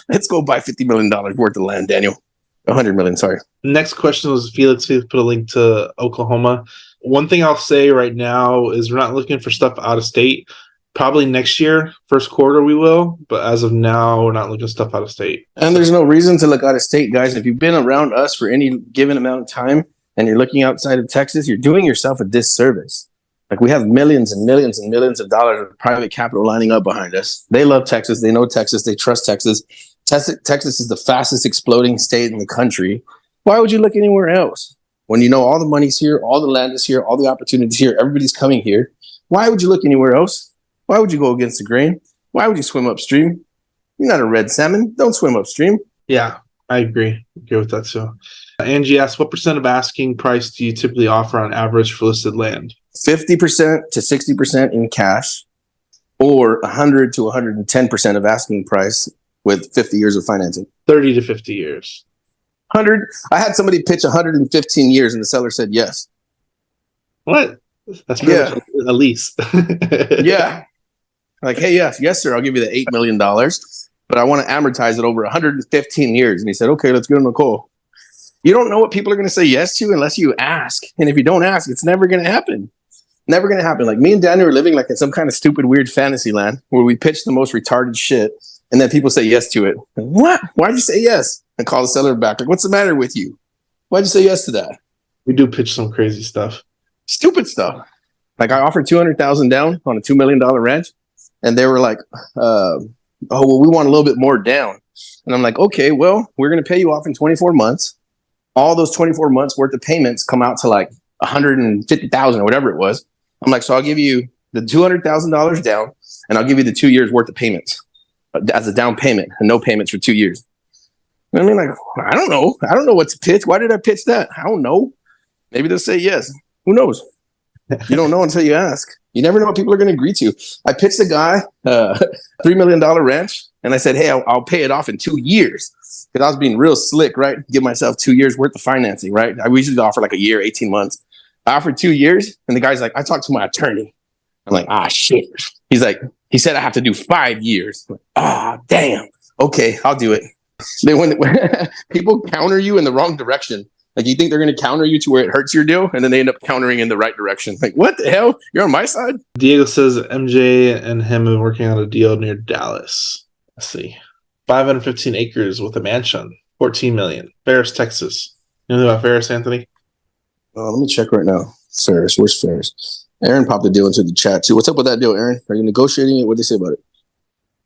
Let's go buy $50 million worth of land, Daniel. 100 million, sorry. Next question was Felix put a link to Oklahoma. One thing I'll say right now is we're not looking for stuff out of state. Probably next year, first quarter, we will. But as of now, we're not looking at stuff out of state. And there's no reason to look out of state, guys. If you've been around us for any given amount of time, and you're looking outside of Texas, you're doing yourself a disservice. Like, we have millions and millions and millions of dollars of private capital lining up behind us. They love Texas. They know Texas. They trust Texas. Texas is the fastest exploding state in the country. Why would you look anywhere else? When you know all the money's here, all the land is here, all the opportunities here, everybody's coming here. Why would you look anywhere else? Why would you go against the grain? Why would you swim upstream? You're not a red salmon. Don't swim upstream. Yeah, I agree. Agree with that too. Angie asks, what % of asking price do you typically offer on average for listed land? 50% to 60% in cash, or 100 to 110% of asking price with 50 years of financing. 30 to 50 years. 100. I had somebody pitch 115 years and the seller said yes. What? That's pretty much a lease. Yeah. Like, hey, yes, sir. I'll give you the $8 million, but I want to amortize it over 115 years. And he said, okay, let's get on the call. You don't know what people are going to say yes to unless you ask. And if you don't ask, it's never going to happen. Never going to happen. Like, me and Daniel are living like in some kind of stupid, weird fantasy land where we pitch the most retarded shit and then people say yes to it. What? Why'd you say yes? And call the seller back. Like, what's the matter with you? Why'd you say yes to that? We do pitch some crazy stuff. Stupid stuff. Like, I offered $200,000 down on a $2 million ranch and they were like, oh, well, we want a little bit more down. And I'm like, okay, well, we're going to pay you off in 24 months. All those 24 months worth of payments come out to like 150,000 or whatever it was. I'm like, so I'll give you the $200,000 down, and I'll give you the 2 years worth of payments as a down payment, and no payments for 2 years. I mean, like, I don't know what to pitch. Why did I pitch that? I don't know. Maybe they'll say yes. Who knows? You don't know until you ask. You never know what people are going to agree to. I pitched the guy $3 million ranch, and I said, hey, I'll pay it off in 2 years. Because I was being real slick, right? Give myself 2 years worth of financing, right? I usually offer like a year, 18 months. I offered 2 years, and the guy's like, I talked to my attorney. I'm like, shit. He's like, he said I have to do 5 years. Damn. Okay, I'll do it. When people counter you in the wrong direction, like you think they're going to counter you to where it hurts your deal, and then they end up countering in the right direction. Like, what the hell? You're on my side? Diego says MJ and him are working on a deal near Dallas. Let's see. 515 acres with a mansion. 14 million. Ferris, Texas. You know about Ferris, Anthony? Let me check right now. Ferris. Where's Ferris? Aaron popped the deal into the chat too. What's up with that deal, Aaron? Are you negotiating it? What did they say about it?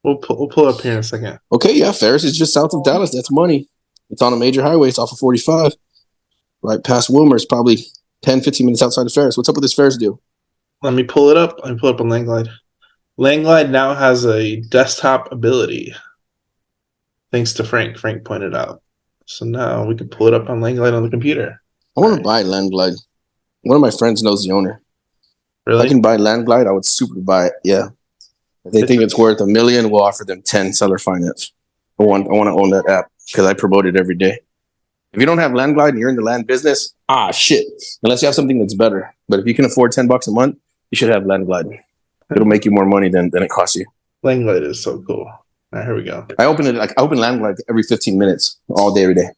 We'll pull up here in a second. Okay, yeah. Ferris is just south of Dallas. That's money. It's on a major highway. It's off of 45. Right past Wilmer. It's probably 10, 15 minutes outside of Ferris. What's up with this Ferris deal? Let me pull it up. Let me pull it up on Langglide. Langglide now has a desktop ability. Thanks to Frank. Frank pointed out. So now we can pull it up on Langglide on the computer. I want to buy Landglide. One of my friends knows the owner. Really? If I can buy Landglide, I would super buy it. Yeah. If they think it's worth $1 million, we'll offer them 10 seller finance. I want to own that app because I promote it every day. If you don't have Landglide and you're in the land business, shit. Unless you have something that's better. But if you can afford $10 a month, you should have Landglide. It'll make you more money than it costs you. Langglide is so cool. All right, here we go. I open Landglide every 15 minutes, all day, every day.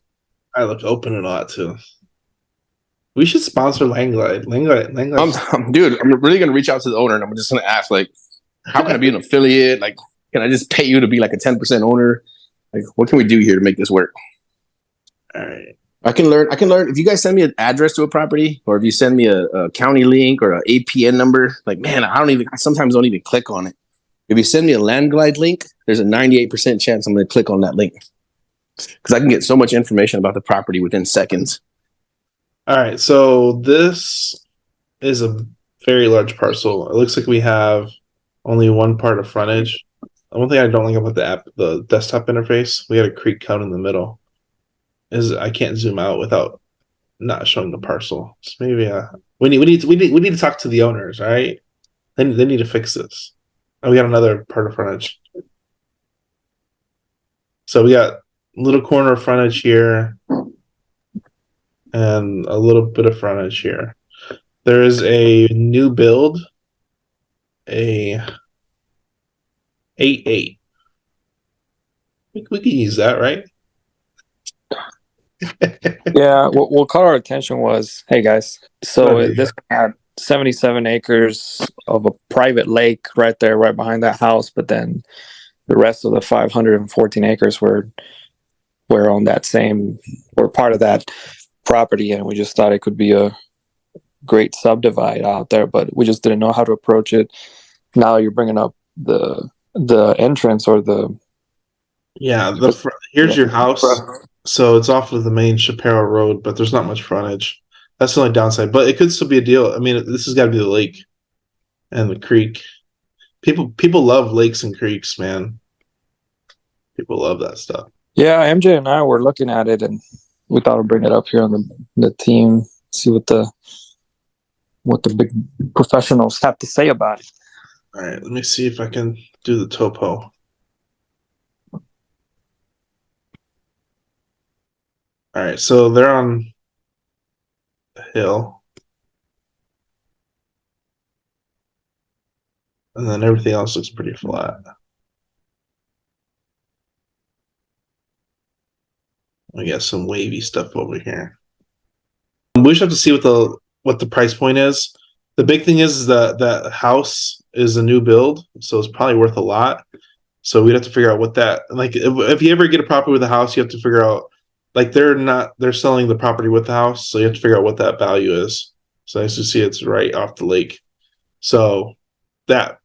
I look open it a lot too. We should sponsor Langglide. Langglide. Dude, I'm really gonna reach out to the owner and I'm just gonna ask, like, how can I be an affiliate? Like, can I just pay you to be like a 10% owner? Like, what can we do here to make this work? All right. I can learn. If you guys send me an address to a property, or if you send me a county link or an APN number, like, man, I sometimes don't even click on it. If you send me a Landglide link, there's a 98% chance I'm going to click on that link because I can get so much information about the property within seconds. All right. So this is a very large parcel. It looks like we have only one part of frontage. One thing I don't like about the app, the desktop interface, we got a creek cut in the middle. Is I can't zoom out without not showing the parcel. So maybe we need to talk to the owners. All right, they need to fix this. Oh, we got another part of frontage. So we got a little corner of frontage here, and a little bit of frontage here. There is a new build, a 8-8. We can use that, right? Yeah, what caught our attention was, hey guys, so this had 77 acres of a private lake right there, right behind that house, but then the rest of the 514 acres were on that same, were part of that property, and we just thought it could be a great subdivide out there, but we just didn't know how to approach it. Now you're bringing up the entrance or the here's your house. So it's off of the main Chaparral Road, but there's not much frontage. That's the only downside. But it could still be a deal. I mean, this has got to be the lake and the creek. People love lakes and creeks, man. People love that stuff. Yeah, MJ and I were looking at it, and we thought we'd bring it up here on the team, see what the big professionals have to say about it. All right, let me see if I can do the topo. All right, so they're on the hill. And then everything else looks pretty flat. We got some wavy stuff over here. We should have to see what the price point is. The big thing is that house is a new build, so it's probably worth a lot. So we'd have to figure out what that, like, if you ever get a property with a house, you have to figure out, like, they're selling the property with the house, so you have to figure out what that value is. So as you see, it's right off the lake. So that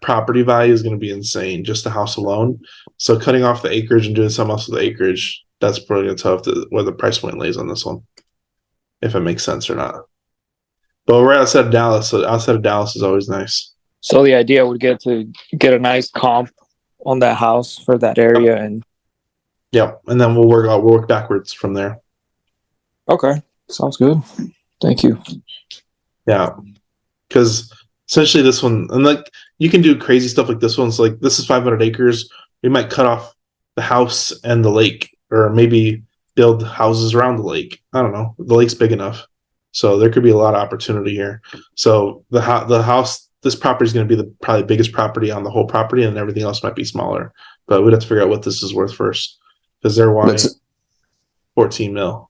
property value is going to be insane, just the house alone. So cutting off the acreage and doing something else with the acreage, that's probably going to tell where the price point lays on this one, if it makes sense or not. But we're outside of Dallas, so outside of Dallas is always nice. So the idea would get to get a nice comp on that house for that area, and and then we'll work backwards from there. okay, sounds good. Thank you. Yeah, because essentially this one, and like you can do crazy stuff like this one. So like this is 500 acres. We might cut off the house and the lake, or maybe build houses around the lake. I don't know. The lake's big enough, so there could be a lot of opportunity here. So the house, this property is going to be the probably biggest property on the whole property, and everything else might be smaller. But we'd have to figure out what this is worth first, because they're wanting 14 mil.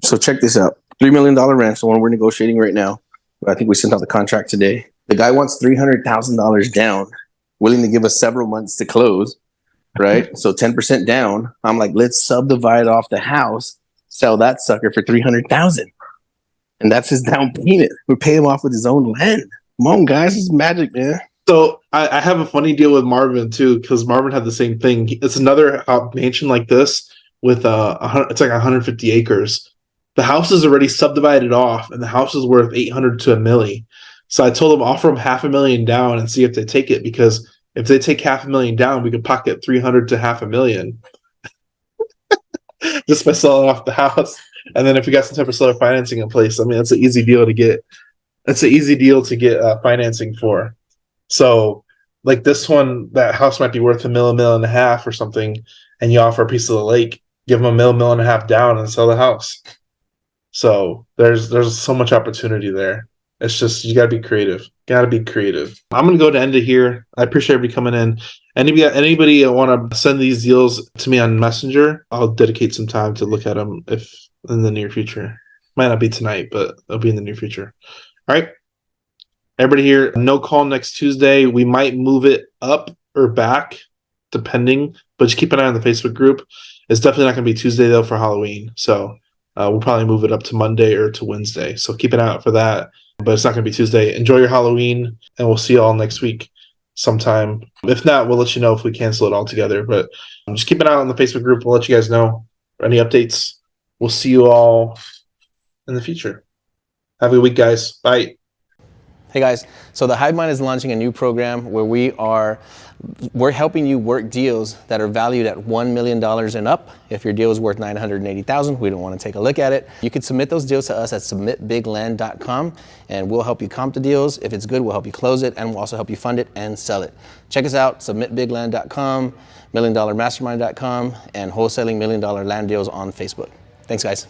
So check this out: $3 million ranch, the one we're negotiating right now. I think we sent out the contract today. The guy wants $300,000 down, willing to give us several months to close. Right, so 10% down. I'm like, let's subdivide off the house, sell that sucker for $300,000, and that's his down payment. We pay him off with his own land. Come on, guys, it's magic, man. So I have a funny deal with Marvin too, because Marvin had the same thing. It's another mansion like this with it's like 150 acres. The house is already subdivided off, and the house is worth 800 to $1 million. So I told him offer them $500,000 down and see if they take it, because if they take $500,000 down, we could pocket 300 to $500,000 just by selling off the house. And then if we got some type of seller financing in place, I mean, that's an easy deal to get. That's an easy deal to get financing for. So, like this one, that house might be worth $1 million, $1.5 million or something, and you offer a piece of the lake, give them $1 million, $1.5 million down, and sell the house. So there's so much opportunity there. It's just you gotta be creative. I'm gonna go to end it here. I appreciate everybody coming in. Anybody want to send these deals to me on Messenger? I'll dedicate some time to look at them if in the near future. Might not be tonight, but it'll be in the near future. All right, everybody here. No call next Tuesday. We might move it up or back, depending. But just keep an eye on the Facebook group. It's definitely not gonna be Tuesday though for Halloween. So we'll probably move it up to Monday or to Wednesday. So keep an eye out for that. But it's not going to be Tuesday. Enjoy your Halloween, and we'll see you all next week sometime. If not, we'll let you know if we cancel it altogether. But just keep an eye on the Facebook group. We'll let you guys know any updates. We'll see you all in the future. Have a good week, guys. Bye. Hey guys, so the Hivemind is launching a new program where we're helping you work deals that are valued at $1 million and up. If your deal is worth $980,000, we don't want to take a look at it. You can submit those deals to us at submitbigland.com, and we'll help you comp the deals. If it's good, we'll help you close it, and we'll also help you fund it and sell it. Check us out, submitbigland.com, milliondollarmastermind.com, and wholesaling $1 million land deals on Facebook. Thanks, guys.